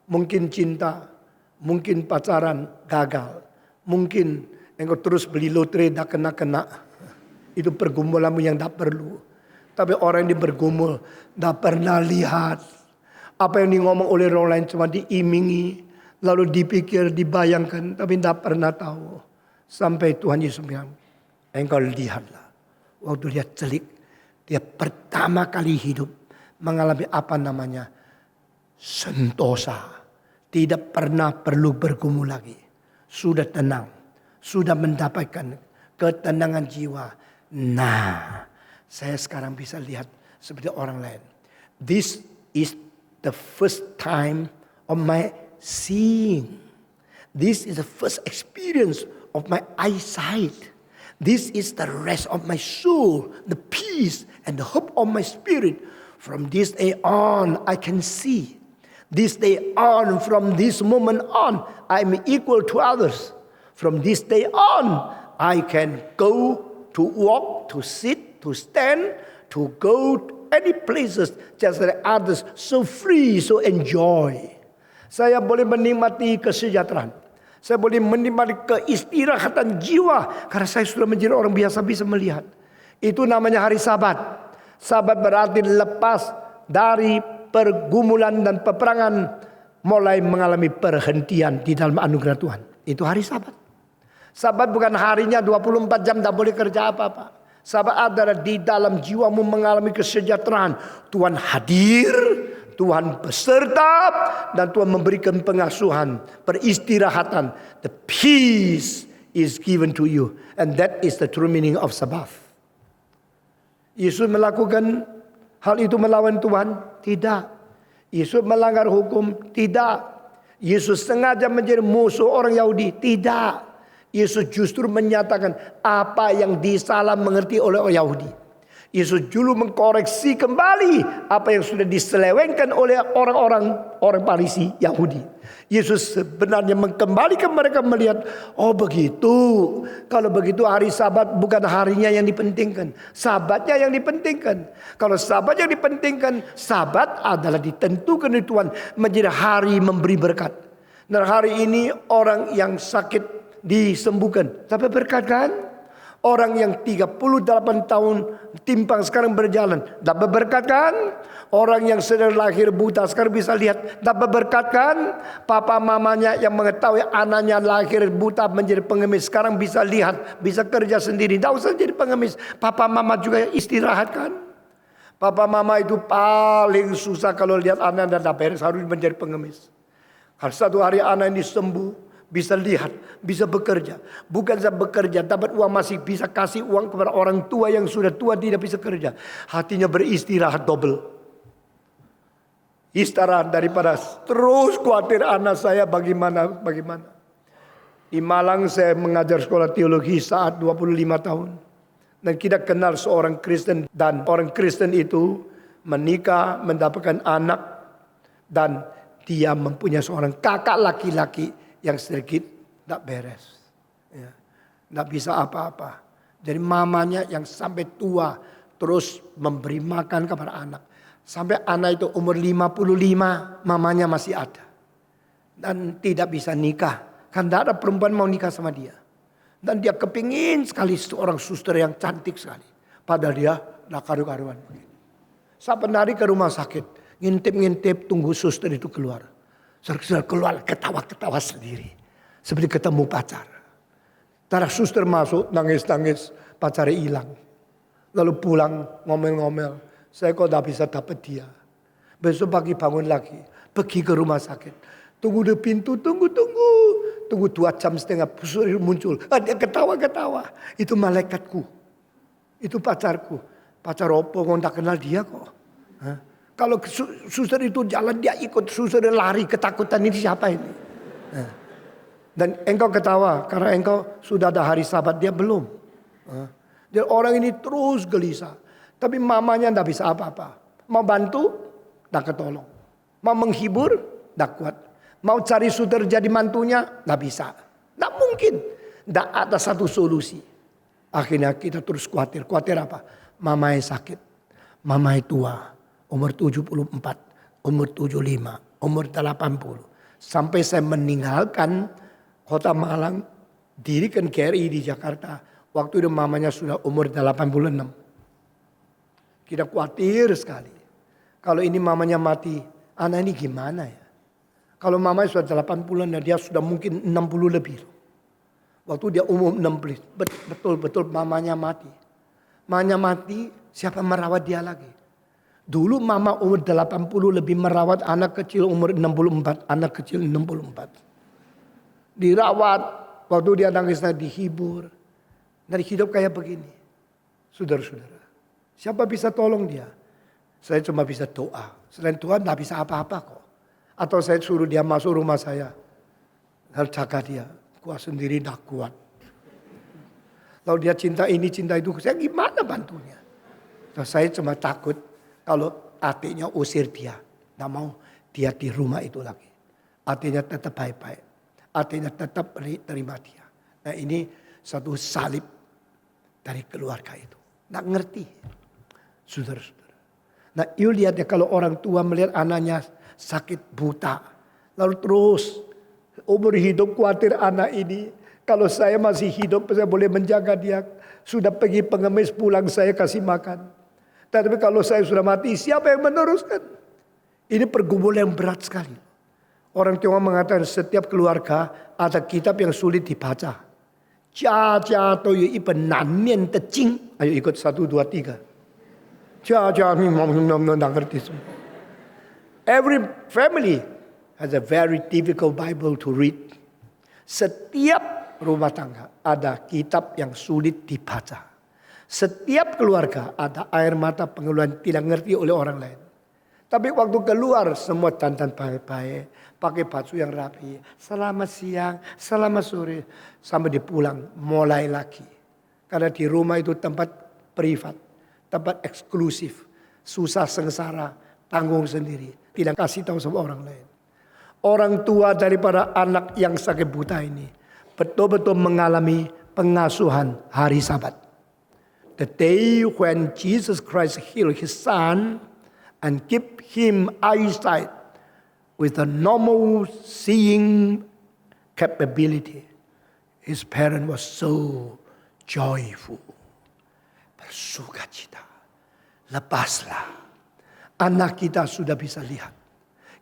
mungkin cinta, mungkin pacaran gagal, mungkin engkau terus beli lotre tak kena-kena, itu pergumulanmu yang tak perlu. Tapi orang yang bergumul tak pernah lihat apa yang ngomong oleh orang lain, cuma diimingi. Lalu dipikir, dibayangkan, tapi tidak pernah tahu. Sampai Tuhan Yesus bilang, engkau lihatlah. Waktu dia celik, dia pertama kali hidup mengalami apa namanya sentosa. Tidak pernah perlu bergumul lagi. Sudah tenang. Sudah mendapatkan ketenangan jiwa. Nah, saya sekarang bisa lihat seperti orang lain. This is the first time of my seeing. This is the first experience of my eyesight. This is the rest of my soul, the peace and the hope of my spirit. From this day on, I can see. This day on, from this moment on, I'm equal to others. From this day on, I can go to walk, to sit, to stand, to go to any places just like others, so free, so enjoy. Saya boleh menikmati kesejahteraan. Saya boleh menikmati keistirahatan jiwa karena saya sudah menjadi orang biasa bisa melihat. Itu namanya hari Sabat. Sabat berarti lepas dari pergumulan dan peperangan, mulai mengalami perhentian di dalam anugerah Tuhan. Itu hari Sabat. Sabat bukan harinya 24 jam tak boleh kerja apa-apa. Sabat adalah di dalam jiwamu mengalami kesejahteraan. Tuhan hadir, Tuhan beserta, dan Tuhan memberikan pengasuhan, peristirahatan. The peace is given to you. And that is the true meaning of Sabbath. Yesus melakukan hal itu melawan Tuhan? Tidak. Yesus melanggar hukum? Tidak. Yesus sengaja menjadi musuh orang Yahudi? Tidak. Yesus justru menyatakan apa yang disalah mengerti oleh orang Yahudi. Yesus dulu mengkoreksi kembali apa yang sudah diselewengkan oleh orang Farisi Yahudi. Yesus sebenarnya mengembalikan mereka melihat, oh begitu. Kalau begitu hari Sabat bukan harinya yang dipentingkan, Sabatnya yang dipentingkan. Kalau Sabat yang dipentingkan, Sabat adalah ditentukan oleh Tuhan menjadi hari memberi berkat. Dan hari ini orang yang sakit disembuhkan. Tapi berkat kan? Orang yang 38 tahun timpang sekarang berjalan. Dapat berkat kan? Orang yang sedang lahir buta sekarang bisa lihat. Dapat berkat kan? Papa mamanya yang mengetahui anaknya lahir buta menjadi pengemis sekarang bisa lihat. Bisa kerja sendiri. Tidak usah jadi pengemis. Papa mama juga istirahat kan? Papa mama itu paling susah kalau lihat anak dan beres harus menjadi pengemis. Kalau satu hari anak ini sembuh, bisa lihat, bisa bekerja. Bukan saja bekerja, dapat uang masih bisa kasih uang kepada orang tua yang sudah tua tidak bisa kerja. Hatinya beristirahat double. Istirahat daripada terus khawatir anak saya bagaimana. Di Malang saya mengajar sekolah teologi saat 25 tahun. Dan kita kenal seorang Kristen. Dan orang Kristen itu menikah, mendapatkan anak. Dan dia mempunyai seorang kakak laki-laki yang sedikit tidak beres. Ya, tidak bisa apa-apa. Jadi mamanya yang sampai tua terus memberi makan kepada anak. Sampai anak itu umur 55, mamanya masih ada. Dan tidak bisa nikah. Kan tidak ada perempuan mau nikah sama dia. Dan dia kepingin sekali seorang suster yang cantik sekali. Padahal dia tidak karu-karuan. Sampai hari ke rumah sakit. Ngintip-ngintip tunggu suster itu keluar. Sudah keluar ketawa-ketawa sendiri. Seperti ketemu pacar. Tarik suster masuk nangis-nangis. Pacarnya hilang. Lalu pulang ngomel-ngomel. Saya kok tidak bisa dapat dia. Besok pagi bangun lagi. Pergi ke rumah sakit. Tunggu di pintu. Tunggu 2 jam setengah. Suster muncul. Dia ketawa-ketawa. Itu malaikatku. Itu pacarku. Pacar opo nggak kenal dia kok. Hah? Kalau suster itu jalan dia ikut, suster lari ketakutan, ini siapa ini? Nah. Dan engkau ketawa karena engkau sudah ada hari Sabat, dia belum. Dan orang ini terus gelisah. Tapi mamanya tidak bisa apa-apa. Mau bantu, tidak ketolong. Mau menghibur, tidak kuat. Mau cari suster jadi mantunya, tidak bisa. Tidak mungkin. Tidak ada satu solusi. Akhirnya kita terus khawatir. Khawatir apa? Mamanya sakit. Mamanya tua. Umur 74, umur 75, umur 80. Sampai saya meninggalkan kota Malang, dirikan KRI di Jakarta. Waktu itu mamanya sudah umur 86. Kita khawatir sekali. Kalau ini mamanya mati, anak ini gimana ya? Kalau mamanya sudah 80 dan dia sudah mungkin 60 lebih. Waktu dia umur 16, betul-betul mamanya mati. Mamanya mati, siapa merawat dia lagi? Dulu mama umur 80 lebih merawat anak kecil umur 64. Anak kecil 64. Dirawat, waktu dia nangis dihibur. Dari hidup kayak begini. Saudara-saudara, siapa bisa tolong dia? Saya cuma bisa doa. Selain Tuhan tidak bisa apa-apa kok. Atau saya suruh dia masuk rumah saya. Harus jaga dia. Kuat sendiri tidak kuat. Lalu dia cinta ini, cinta itu. Saya gimana bantunya? Nah, saya cuma takut kalau adiknya usir dia. Tidak mau dia di rumah itu lagi. Adiknya tetap baik-baik. Adiknya tetap terima dia. Nah ini satu salib dari keluarga itu. Tidak ngerti. Saudara-saudara. Nah you lihat ya kalau orang tua melihat anaknya sakit buta. Lalu terus umur hidup khawatir anak ini. Kalau saya masih hidup saya boleh menjaga dia. Sudah pergi pengemis pulang saya kasih makan. Tapi kalau saya sudah mati siapa yang meneruskan? Ini pergumulan yang berat sekali. Orang Tionghoa mengatakan setiap keluarga ada kitab yang sulit dibaca. Jia都有一本难念的经. Ayo ikut 1, 2, 3. Every family has a very difficult Bible to read. Setiap rumah tangga ada kitab yang sulit dibaca. Setiap keluarga ada air mata pengeluhan tidak ngerti oleh orang lain. Tapi waktu keluar semua dandan baik-baik. Pakai baju yang rapi. Selamat siang, selamat sore. Sampai dipulang mulai lagi. Karena di rumah itu tempat privat. Tempat eksklusif. Susah sengsara. Tanggung sendiri. Tidak kasih tahu sama orang lain. Orang tua daripada anak yang sakit buta ini. Betul-betul mengalami pengasuhan hari Sabat. The day when Jesus Christ healed his son. And give him eyesight. With a normal seeing capability. His parent was so joyful. Bersukacita. Lepaslah. Anak kita sudah bisa lihat.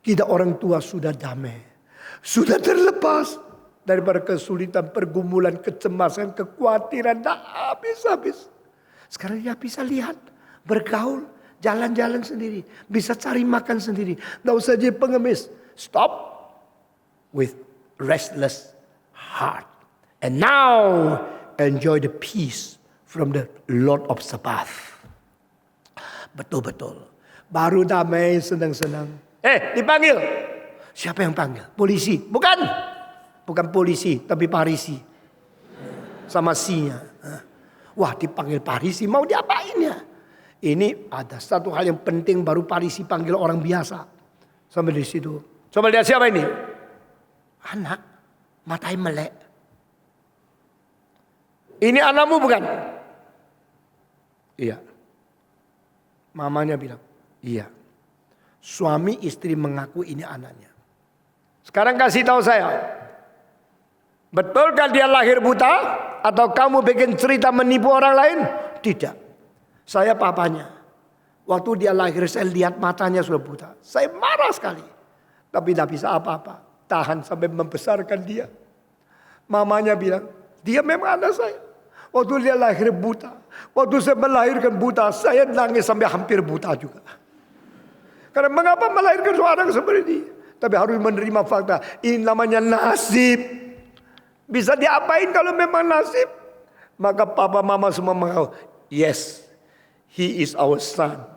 Kita orang tua sudah damai. Sudah terlepas. Daripada kesulitan, pergumulan, kecemasan, kekhawatiran. Tak habis-habis. Sekarang dia bisa lihat. Bergaul. Jalan-jalan sendiri. Bisa cari makan sendiri. Tidak usah jadi pengemis. Stop with restless heart. And now enjoy the peace from the Lord of Sabbath. Betul-betul. Baru damai, senang-senang. Dipanggil. Siapa yang panggil? Polisi. Bukan. Bukan polisi, tapi Parisi. Sama sinya. Wah, dipanggil Parisi. Mau diapain ya? Ini ada satu hal yang penting baru Parisi panggil orang biasa. Sampai di situ. Coba lihat siapa ini? Anak. Matanya melek. Ini anakmu bukan? Iya. Mamanya bilang, iya. Suami istri mengaku ini anaknya. Sekarang kasih tahu saya. Betulkah dia lahir buta? Atau kamu bikin cerita menipu orang lain? Tidak. Saya papanya. Waktu dia lahir saya lihat matanya sudah buta. Saya marah sekali. Tapi tidak bisa apa-apa. Tahan sampai membesarkan dia. Mamanya bilang, dia memang anak saya. Waktu dia lahir buta. Waktu saya melahirkan buta, saya nangis sampai hampir buta juga. Karena mengapa melahirkan seorang seperti ini? Tapi harus menerima fakta. Ini namanya nasib. Bisa diapain kalau memang nasib? Maka papa mama semua mengaku, yes. He is our son.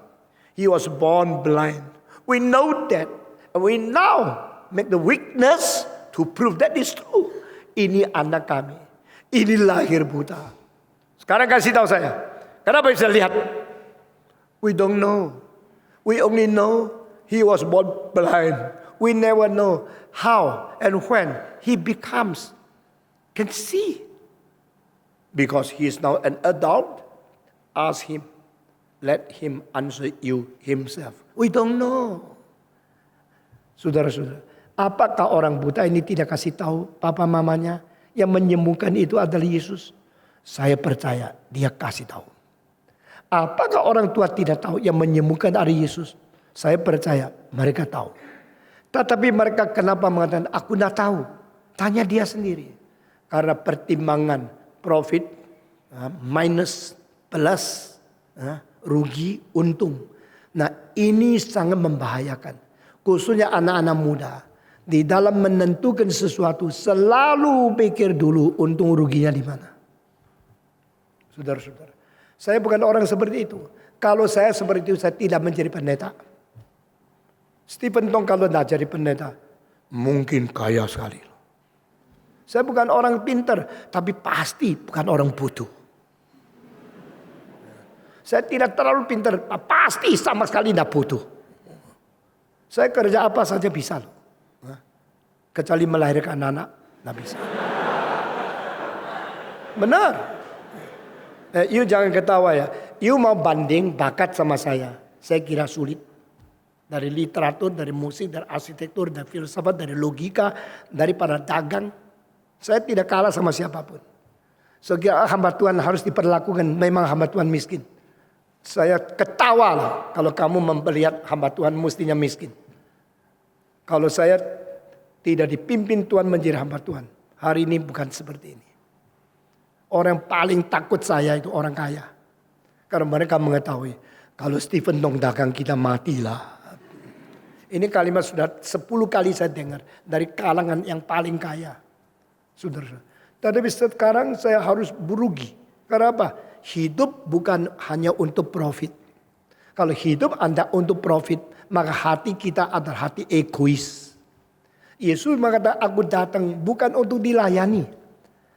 He was born blind. We know that. And we now make the witness to prove that is true. Ini anak kami. Ini lahir buta. Sekarang kasih tahu saya. Kenapa bisa lihat? We don't know. We only know he was born blind. We never know how and when he can see. Because he is now an adult. Ask him. Let him answer you himself. We don't know. Saudara-saudara, apakah orang buta ini tidak kasih tahu papa mamanya yang menyembuhkan itu adalah Yesus? Saya percaya dia kasih tahu. Apakah orang tua tidak tahu yang menyembuhkan adalah Yesus? Saya percaya mereka tahu. Tetapi mereka kenapa mengatakan aku tidak tahu? Tanya dia sendiri. Karena pertimbangan profit minus plus rugi untung. Nah ini sangat membahayakan. Khususnya anak-anak muda. Di dalam menentukan sesuatu selalu pikir dulu untung ruginya di mana. Saudara-saudara. Saya bukan orang seperti itu. Kalau saya seperti itu saya tidak menjadi pendeta. Stephen Tong kalau tidak jadi pendeta. Mungkin kaya sekali. Saya bukan orang pintar. Tapi pasti bukan orang butuh. Saya tidak terlalu pintar. Pasti sama sekali tidak butuh. Saya kerja apa saja bisa loh. Kecuali melahirkan anak, nggak bisa. Benar. You jangan ketawa ya. You mau banding bakat sama saya kira sulit. Dari literatur, dari musik, dari arsitektur, dari filsafat, dari logika, daripada dagang. Saya tidak kalah sama siapapun. Kira hamba Tuhan harus diperlakukan memang hamba Tuhan miskin. Saya ketawa loh kalau kamu melihat hamba Tuhan mestinya miskin. Kalau saya tidak dipimpin Tuhan menjadi hamba Tuhan. Hari ini bukan seperti ini. Orang yang paling takut saya itu orang kaya. Karena mereka mengetahui. Kalau Stephen Tong dagang kita matilah. Ini kalimat sudah 10 kali saya dengar. Dari kalangan yang paling kaya. Saudara. Tapi sekarang saya harus berugi. Karena apa? Hidup bukan hanya untuk profit. Kalau hidup Anda untuk profit. Maka hati kita adalah hati egois. Yesus mengatakan aku datang bukan untuk dilayani.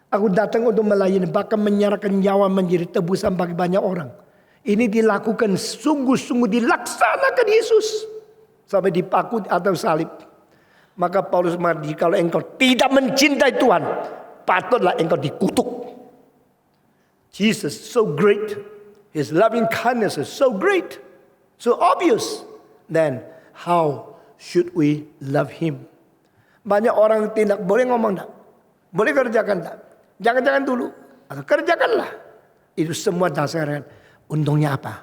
Aku datang untuk melayani. Bahkan menyerahkan nyawa menjadi tebusan bagi banyak orang. Ini dilakukan sungguh-sungguh dilaksanakan Yesus. Sampai dipaku atau salib. Maka Paulus mengatakan kalau engkau tidak mencintai Tuhan. Patutlah engkau dikutuk. Jesus so great. His loving kindness is so great. So obvious. Then how should we love Him? Banyak orang tidak boleh ngomong tak. Boleh kerjakan tak. Jangan-jangan dulu. Atau kerjakanlah. Itu semua dasarnya. Untungnya apa?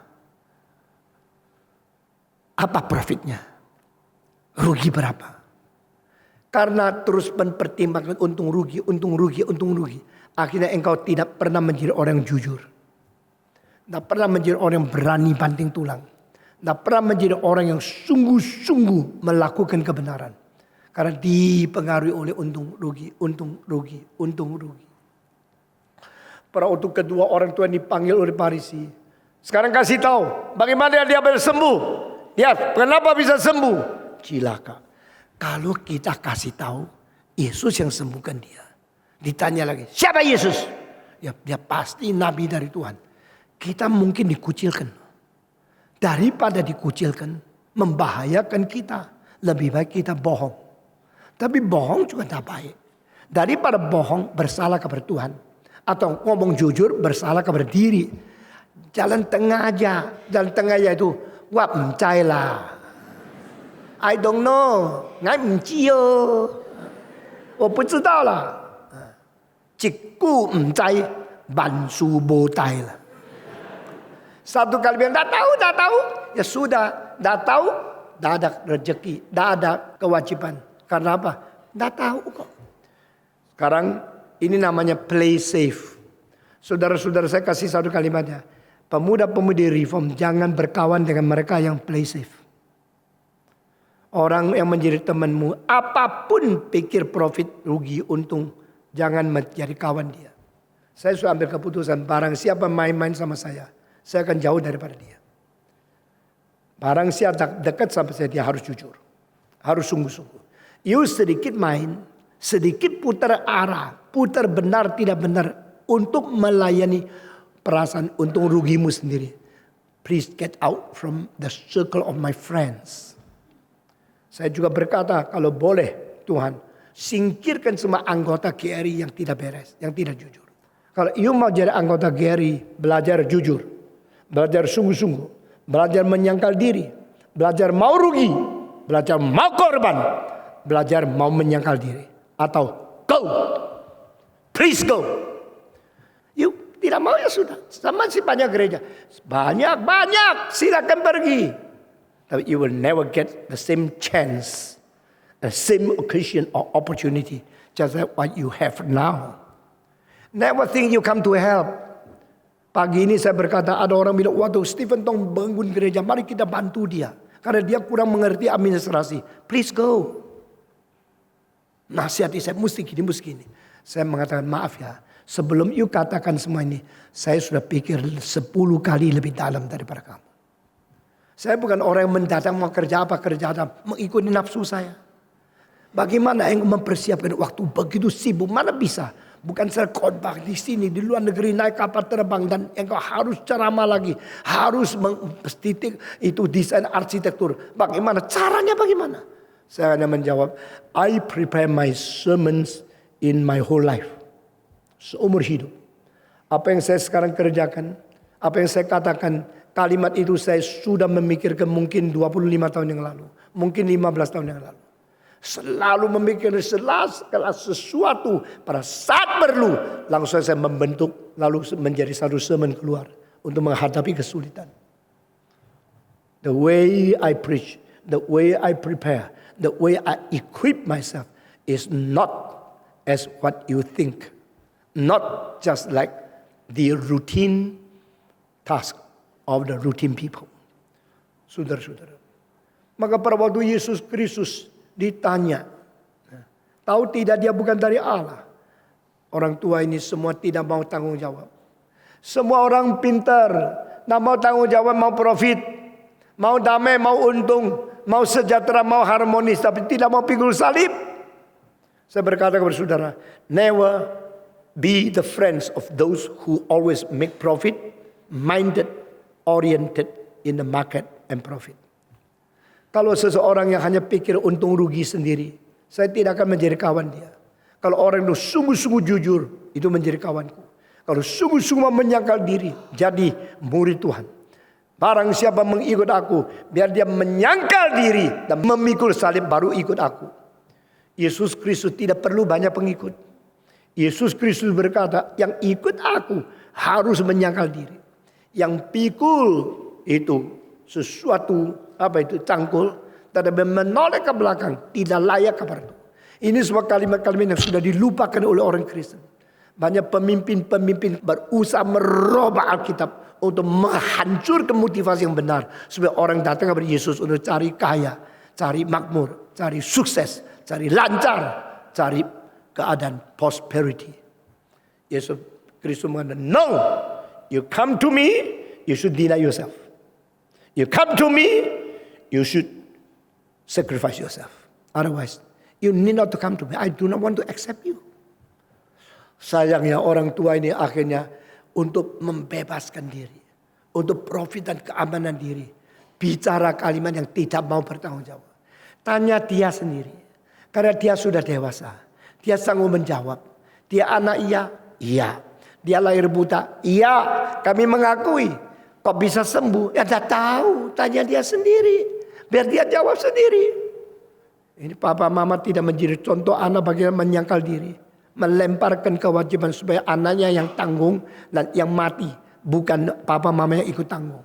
Apa profitnya? Rugi berapa? Karena terus mempertimbangkan untung rugi, untung rugi, untung rugi. Akhirnya engkau tidak pernah menjadi orang yang jujur. Tidak pernah menjadi orang yang berani banting tulang. Tidak pernah menjadi orang yang sungguh-sungguh melakukan kebenaran. Karena dipengaruhi oleh untung rugi, untung rugi, untung rugi. Pada waktu kedua orang tua dipanggil oleh Farisi. Sekarang kasih tahu bagaimana dia bisa sembuh. Ya, kenapa bisa sembuh? Cilaka. Kalau kita kasih tahu Yesus yang sembuhkan dia. Ditanya lagi, siapa Yesus? Ya, dia pasti nabi dari Tuhan. Kita mungkin dikucilkan. Daripada dikucilkan, membahayakan kita. Lebih baik kita bohong. Tapi bohong juga tidak baik. Daripada bohong bersalah kepada Tuhan. Atau ngomong jujur bersalah kepada diri. Jalan tengah aja. Jalan tengah aja itu. Wah mencai lah. I don't know. Ngai menciyo. Oh 不知道啦。一句mencai. Bansu botai lah. Satu kali bilang tak tahu. Ya sudah. Tak tahu. Tak ada rezeki. Tak ada kewajiban. Karena apa? Tidak tahu kok. Sekarang ini namanya play safe. Saudara-saudara saya kasih satu kalimatnya. Pemuda-pemudi reform jangan berkawan dengan mereka yang play safe. Orang yang menjadi temanmu apapun pikir profit, rugi, untung. Jangan menjadi kawan dia. Saya sudah ambil keputusan barang siapa main-main sama saya akan jauh daripada dia. Barang siapa dekat sama saya dia harus jujur. Harus sungguh-sungguh. You sedikit main, sedikit putar arah, putar benar tidak benar untuk melayani perasaan untung rugimu sendiri. Please get out from the circle of my friends. Saya juga berkata kalau boleh Tuhan singkirkan semua anggota GRI yang tidak beres, yang tidak jujur. Kalau you mau jadi anggota GRI, belajar jujur, belajar sungguh-sungguh, belajar menyangkal diri, belajar mau rugi, belajar mau korban. Belajar mau menyangkal diri. Atau go. Please go. You tidak mau ya sudah. Sama si banyak gereja. Banyak. Silakan pergi. Tapi you will never get the same chance. The same occasion or opportunity. Just like what you have now. Never think you come to help. Pagi ini saya berkata, ada orang bilang, waduh Stephen Tong bangun gereja, mari kita bantu dia. Karena dia kurang mengerti administrasi. Please go. Nasihati saya, mesti gini. Saya mengatakan, maaf ya. Sebelum you katakan semua ini, saya sudah pikir 10 kali lebih dalam daripada kamu. Saya bukan orang yang mendatang mau kerja apa, mengikuti nafsu saya. Bagaimana engkau mempersiapkan waktu begitu sibuk, mana bisa? Bukan saya khotbah di sini, di luar negeri naik kapal terbang dan engkau harus ceramah lagi. Harus mengestitik itu desain arsitektur. Bagaimana? Caranya bagaimana? Saya hanya menjawab, I prepare my sermons in my whole life. Seumur hidup. Apa yang saya sekarang kerjakan, apa yang saya katakan, kalimat itu saya sudah memikirkan mungkin 25 tahun yang lalu. Mungkin 15 tahun yang lalu. Selalu memikirkan segala sesuatu pada saat perlu. Langsung saya membentuk, lalu menjadi satu sermon keluar. Untuk menghadapi kesulitan. The way I preach, the way I prepare, the way I equip myself is not as what you think. Not just like the routine task of the routine people. Saudara-saudara. Maka pada waktu Yesus Kristus ditanya. Tahu tidak dia bukan dari Allah. Orang tua ini semua tidak mau tanggung jawab. Semua orang pintar. Tidak mau tanggung jawab, mau profit. Mau damai, mau untung. Mau sejahtera, mau harmonis. Tapi tidak mau pikul salib. Saya berkata kepada saudara. Never be the friends of those who always make profit, minded, oriented in the market and profit. Kalau seseorang yang hanya pikir untung rugi sendiri, saya tidak akan menjadi kawan dia. Kalau orang itu sungguh-sungguh jujur, itu menjadi kawanku. Kalau sungguh-sungguh menyangkal diri, jadi murid Tuhan. Barang siapa mengikut aku, biar dia menyangkal diri dan memikul salib baru ikut aku. Yesus Kristus tidak perlu banyak pengikut. Yesus Kristus berkata, yang ikut aku harus menyangkal diri. Yang pikul itu sesuatu cangkul, tetapi menoleh ke belakang tidak layak kepada itu. Ini semua kalimat-kalimat yang sudah dilupakan oleh orang Kristen. Banyak pemimpin-pemimpin berusaha merubah Alkitab untuk menghancurkan motivasi yang benar supaya orang datang kepada Yesus untuk cari kaya, cari makmur, cari sukses, cari lancar, cari keadaan prosperity. Yesus Kristus mengatakan, no, you come to me, you should deny yourself. You come to me, you should sacrifice yourself. Otherwise, you need not to come to me. I do not want to accept you. Sayangnya orang tua ini akhirnya untuk membebaskan diri, untuk profit dan keamanan diri, bicara kalimat yang tidak mau bertanggung jawab. Tanya dia sendiri, karena dia sudah dewasa. Dia sanggup menjawab. Dia anak iya. Dia lahir buta, iya. Kami mengakui. Kok bisa sembuh? Ya tidak tahu. Tanya dia sendiri. Biar dia jawab sendiri. Ini papa mama tidak menjadi contoh anak bagaimana menyangkal diri. Melemparkan kewajiban supaya anaknya yang tanggung dan yang mati. Bukan papa mama yang ikut tanggung.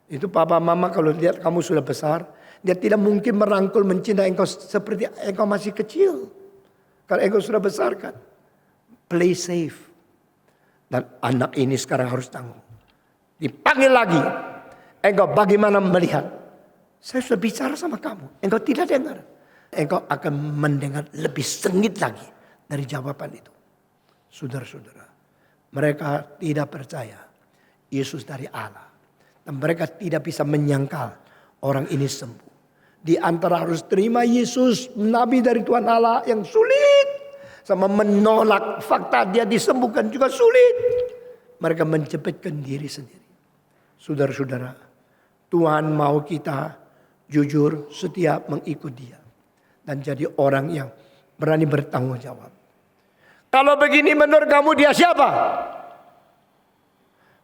Itu papa mama kalau lihat kamu sudah besar. Dia tidak mungkin merangkul mencintai engkau seperti engkau masih kecil. Kalau engkau sudah besar kan. Play safe. Dan anak ini sekarang harus tanggung. Dipanggil lagi. Engkau bagaimana melihat? Saya sudah bicara sama kamu. Engkau tidak dengar. Engkau akan mendengar lebih sengit lagi dari jawaban itu. Saudara-saudara. Mereka tidak percaya Yesus dari Allah. Dan mereka tidak bisa menyangkal orang ini sembuh. Di antara harus terima Yesus, Nabi dari Tuhan Allah yang sulit. Sama menolak fakta dia disembuhkan juga sulit. Mereka menjepitkan diri sendiri. Saudara-saudara, Tuhan mau kita jujur, setia mengikut dia. Dan jadi orang yang berani bertanggung jawab. Kalau begini menurut kamu dia siapa?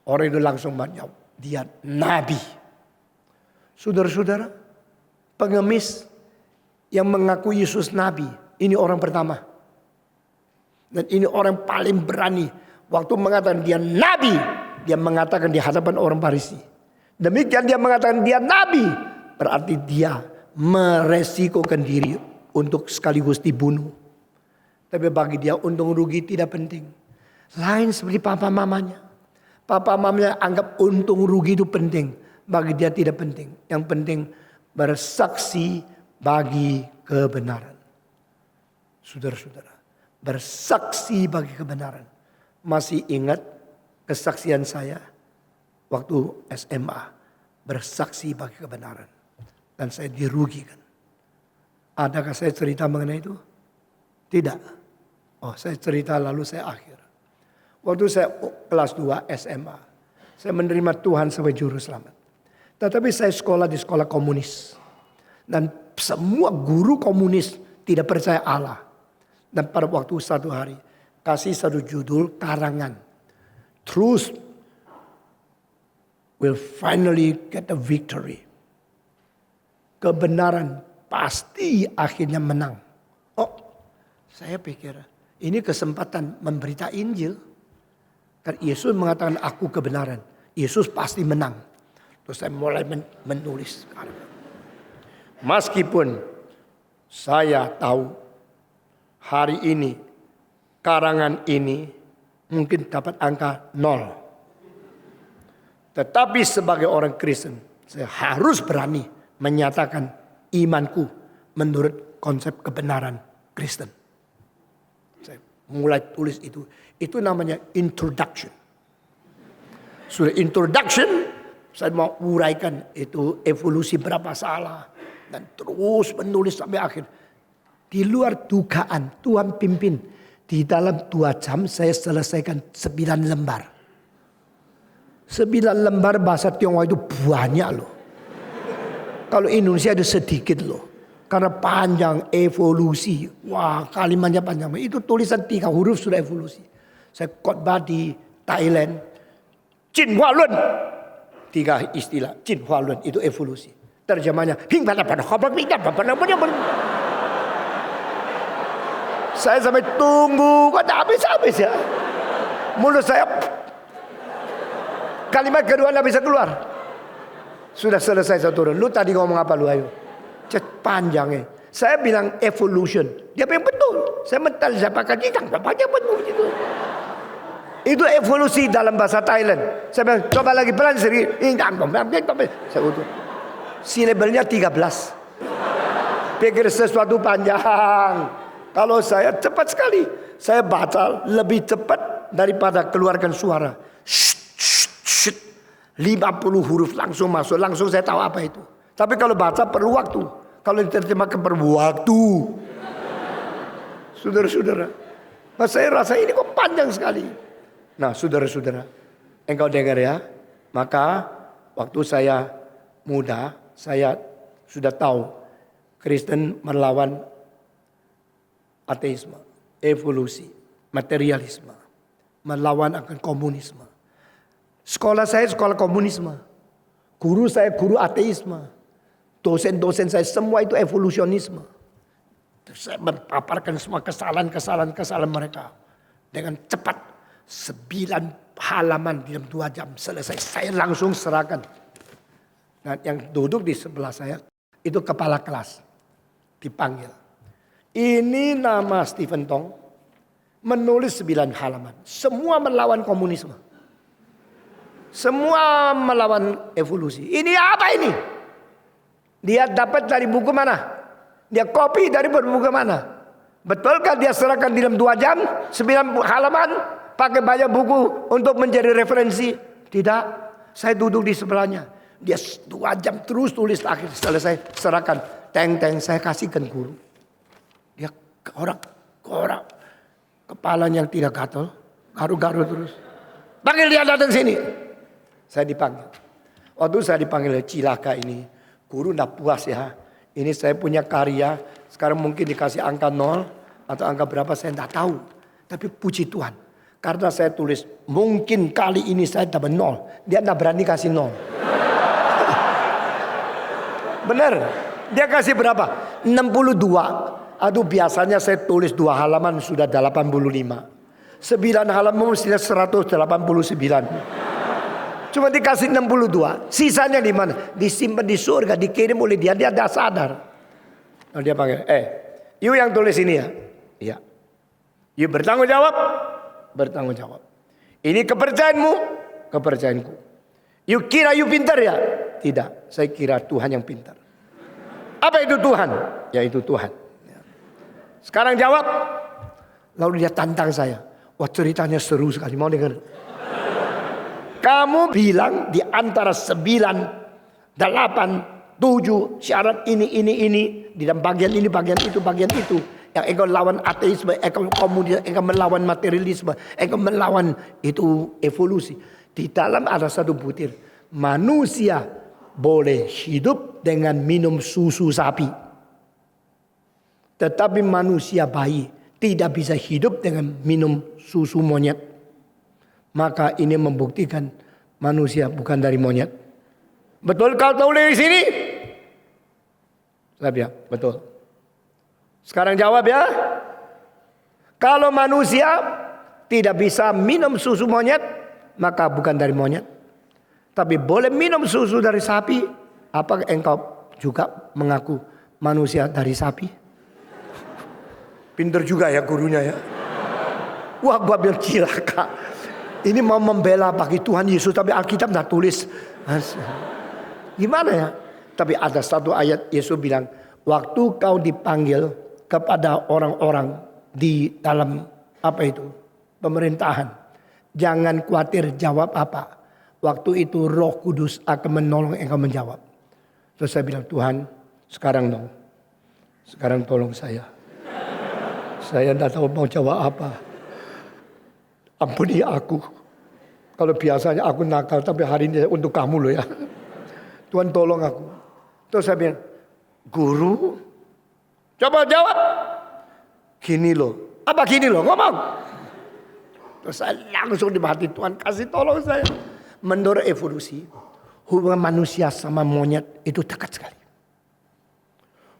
Orang itu langsung menjawab, dia nabi. Saudara-saudara, pengemis yang mengaku Yesus nabi, ini orang pertama. Dan ini orang paling berani. Waktu mengatakan dia nabi, dia mengatakan di hadapan orang Farisi. Demikian dia mengatakan dia nabi, berarti dia meresikokan diri untuk sekaligus dibunuh. Tapi bagi dia untung rugi tidak penting. Lain seperti papa mamanya. Papa mamanya anggap untung rugi itu penting. Bagi dia tidak penting. Yang penting bersaksi bagi kebenaran. Saudara-saudara, bersaksi bagi kebenaran. Masih ingat kesaksian saya waktu SMA, bersaksi bagi kebenaran. Dan saya dirugikan. Adakah saya cerita mengenai itu? Tidak. Oh, saya cerita lalu saya akhir. Waktu saya kelas 2 SMA, saya menerima Tuhan sebagai juru selamat. Tetapi saya sekolah di sekolah komunis. Dan semua guru komunis tidak percaya Allah. Dan pada waktu satu hari, kasih satu judul karangan. Truth will finally get a victory. Kebenaran pasti akhirnya menang. Oh, saya pikir ini kesempatan memberita Injil. Karena Yesus mengatakan aku kebenaran. Yesus pasti menang. Terus saya mulai menulis. Meskipun saya tahu hari ini karangan ini mungkin dapat angka 0. Tetapi sebagai orang Kristen saya harus berani menyatakan imanku menurut konsep kebenaran Kristen. Saya mulai tulis itu. Itu namanya introduction. Sudah introduction, saya mau uraikan itu evolusi berapa salah. Dan terus menulis sampai akhir. Di luar dugaan, Tuhan pimpin. Di dalam 2 jam saya selesaikan 9 lembar. 9 lembar bahasa Tionghoa itu banyak loh. Kalau Indonesia itu sedikit loh. Karena panjang evolusi. Wah, kalimatnya panjang. Itu tulisan 3 huruf sudah evolusi. Saya khotbah di Thailand. Jin Hua Lun. 3 istilah. Jin Hua Lun itu evolusi. Terjemahnya. Saya sampai tunggu. Kok tak habis-habis ya. Mulut saya. Kalimat kedua tidak bisa keluar. Sudah selesai saya turun. Lu tadi ngomong apa lu ayo. Panjangnya. Saya bilang evolution. Dia bilang betul. Saya mental saya pakai jitang. Bapaknya betul gitu. Itu evolusi dalam bahasa Thailand. Saya bilang coba lagi pelan seri. Saya utuh. Silabelnya 13. Pikir sesuatu panjang. Kalau saya cepat sekali. Saya baca lebih cepat daripada keluarkan suara. 50 huruf langsung masuk. Langsung saya tahu apa itu. Tapi kalau baca perlu waktu. Kalau diterjemahkan perlu waktu. Saudara-saudara. Nah, saya rasa ini kok panjang sekali. Nah saudara-saudara. Engkau dengar ya. Maka waktu saya muda. Saya sudah tahu. Kristen melawan ateisme. Evolusi. Materialisme. Melawan akan komunisme. Sekolah saya sekolah komunisme. Guru saya guru ateisme. Dosen-dosen saya semua itu evolusionisme. Saya memaparkan semua kesalahan mereka. Dengan cepat. 9 halaman dalam 2 jam selesai. Saya langsung serahkan. Nah, yang duduk di sebelah saya itu kepala kelas. Dipanggil. Ini nama Stephen Tong. Menulis 9 halaman. Semua melawan komunisme. Semua melawan evolusi. Ini apa ini? Dia dapat dari buku mana? Dia copy dari buku mana? Betulkah dia serahkan dalam 2 jam? 9 halaman? Pakai banyak buku untuk menjadi referensi? Tidak. Saya duduk di sebelahnya. Dia 2 jam terus tulis. Akhir selesai serahkan. Teng-teng saya kasihkan guru. Dia orang kepalanya yang tidak gatal. Garu-garu terus. Panggil dia datang sini. Saya dipanggil. Waktu saya dipanggil cilaka ini. Guru tidak puas ya. Ini saya punya karya. Sekarang mungkin dikasih angka 0. Atau angka berapa saya tidak tahu. Tapi puji Tuhan. Karena saya tulis. Mungkin kali ini saya dapat 0. Dia tidak berani kasih 0. Benar. Dia kasih berapa? 62. Aduh biasanya saya tulis 2 halaman sudah 85. 9 halaman sudah 189. Cuma dikasih 62. Sisanya di mana? Disimpan di surga, dikirim oleh dia. Dia tidak sadar. Lalu dia panggil, you yang tulis ini ya? Iya. You bertanggung jawab. bertanggung jawab. Ini kepercayaanmu, kepercayaanku. You kira you pintar ya? Tidak, saya kira Tuhan yang pintar. Apa itu Tuhan? Yaitu Tuhan. Sekarang jawab. Lalu dia tantang saya. Wah, ceritanya seru sekali, mau dengar? Kamu bilang di antara 9, 8, 7 syarat ini di dalam bagian ini, bagian itu. Yang engkau lawan ateisme, engkau komunis, engkau melawan materialisme, engkau melawan itu evolusi. Di dalam ada satu butir. Manusia boleh hidup dengan minum susu sapi. Tetapi manusia bayi tidak bisa hidup dengan minum susu monyet. Maka ini membuktikan manusia bukan dari monyet. Betul kau tahu dari sini? Saya bilang, betul. Sekarang jawab ya. Kalau manusia tidak bisa minum susu monyet, maka bukan dari monyet. Tapi boleh minum susu dari sapi. Apakah engkau juga mengaku manusia dari sapi? Pinter juga ya gurunya ya. Wah, gua bilang gila kak. Ini mau membela bagi Tuhan Yesus, tapi Alkitab tidak tulis. Gimana ya? Tapi ada satu ayat Yesus bilang, waktu kau dipanggil kepada orang-orang di dalam pemerintahan, jangan khawatir jawab apa. Waktu itu Roh Kudus akan menolong engkau menjawab. Terus saya bilang, Tuhan, sekarang dong. Sekarang tolong saya. Saya tidak tahu mau jawab apa. Ampuni aku. Kalau biasanya aku nakal, tapi hari ini untuk kamu loh ya. Tuhan tolong aku. Terus saya bilang, guru, coba jawab. Gini loh. Apa gini loh? Ngomong. Terus saya langsung di hati, Tuhan kasih tolong saya. Menurut evolusi, hubungan manusia sama monyet itu dekat sekali.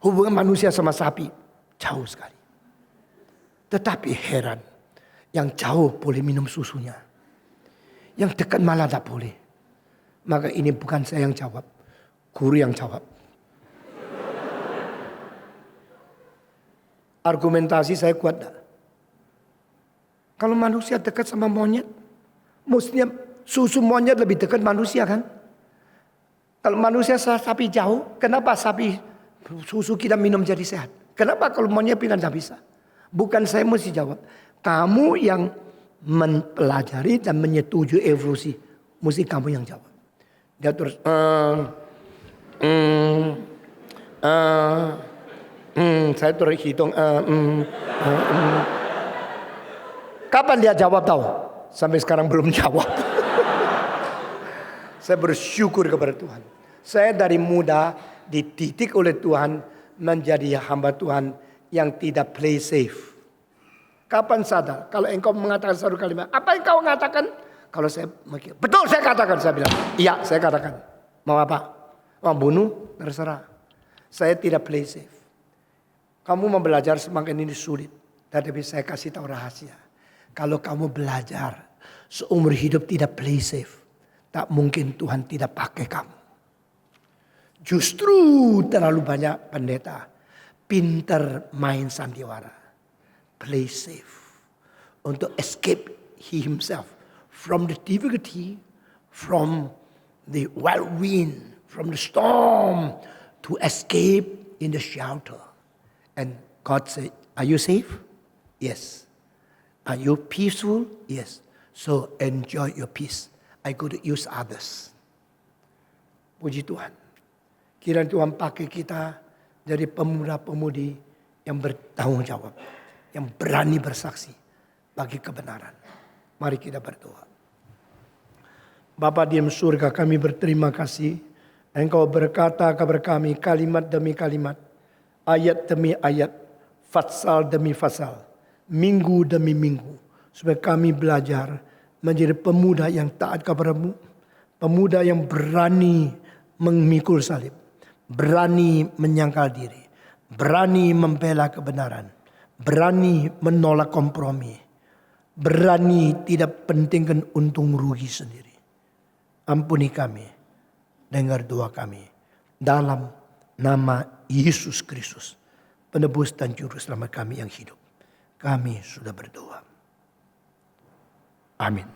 Hubungan manusia sama sapi jauh sekali. Tetapi heran, yang jauh boleh minum susunya. Yang dekat malah tak boleh. Maka ini bukan saya yang jawab, guru yang jawab. Argumentasi saya kuat tak? Kalau manusia dekat sama monyet, mestinya susu monyet lebih dekat manusia kan? Kalau manusia sapi jauh, kenapa sapi susu kita minum jadi sehat? Kenapa kalau monyet bilang tidak bisa? Bukan saya mesti jawab. Kamu yang mempelajari dan menyetujui evolusi, mesti kamu yang jawab. Dia terus, saya terus hitung, Kapan dia jawab tahu? Sampai sekarang belum jawab. Saya bersyukur kepada Tuhan. Saya dari muda dididik oleh Tuhan menjadi hamba Tuhan yang tidak play safe. Kapan sadar? Kalau engkau mengatakan satu kalimat, apa yang kau mengatakan? Kalau saya mikir, betul saya katakan, saya bilang, iya saya katakan. Mau apa? Mau bunuh? Terserah. Saya tidak play safe. Kamu mau belajar semakin ini sulit. Tetapi saya kasih tahu rahasia. Kalau kamu belajar seumur hidup tidak play safe, tak mungkin Tuhan tidak pakai kamu. Justru terlalu banyak pendeta pintar main sandiwara. Play safe. Untuk escape himself from the difficulty, from the wild wind, from the storm, to escape in the shelter. And God said, are you safe? Yes. Are you peaceful? Yes. So enjoy your peace. I go to use others. Puji Tuhan. Kiranya Tuhan pakai kita jadi pemuda-pemudi yang bertanggung jawab. Yang berani bersaksi bagi kebenaran. Mari kita berdoa. Bapa di surga, kami berterima kasih. Engkau berkata kepada kami kalimat demi kalimat. Ayat demi ayat. Fasal demi fasal. Minggu demi minggu. Supaya kami belajar menjadi pemuda yang taat kepadamu. Pemuda yang berani memikul salib. Berani menyangkal diri. Berani membela kebenaran. Berani menolak kompromi. Berani tidak pentingkan untung rugi sendiri. Ampuni kami. Dengar doa kami. Dalam nama Yesus Kristus. Penebus dan juru selamat kami yang hidup. Kami sudah berdoa. Amin.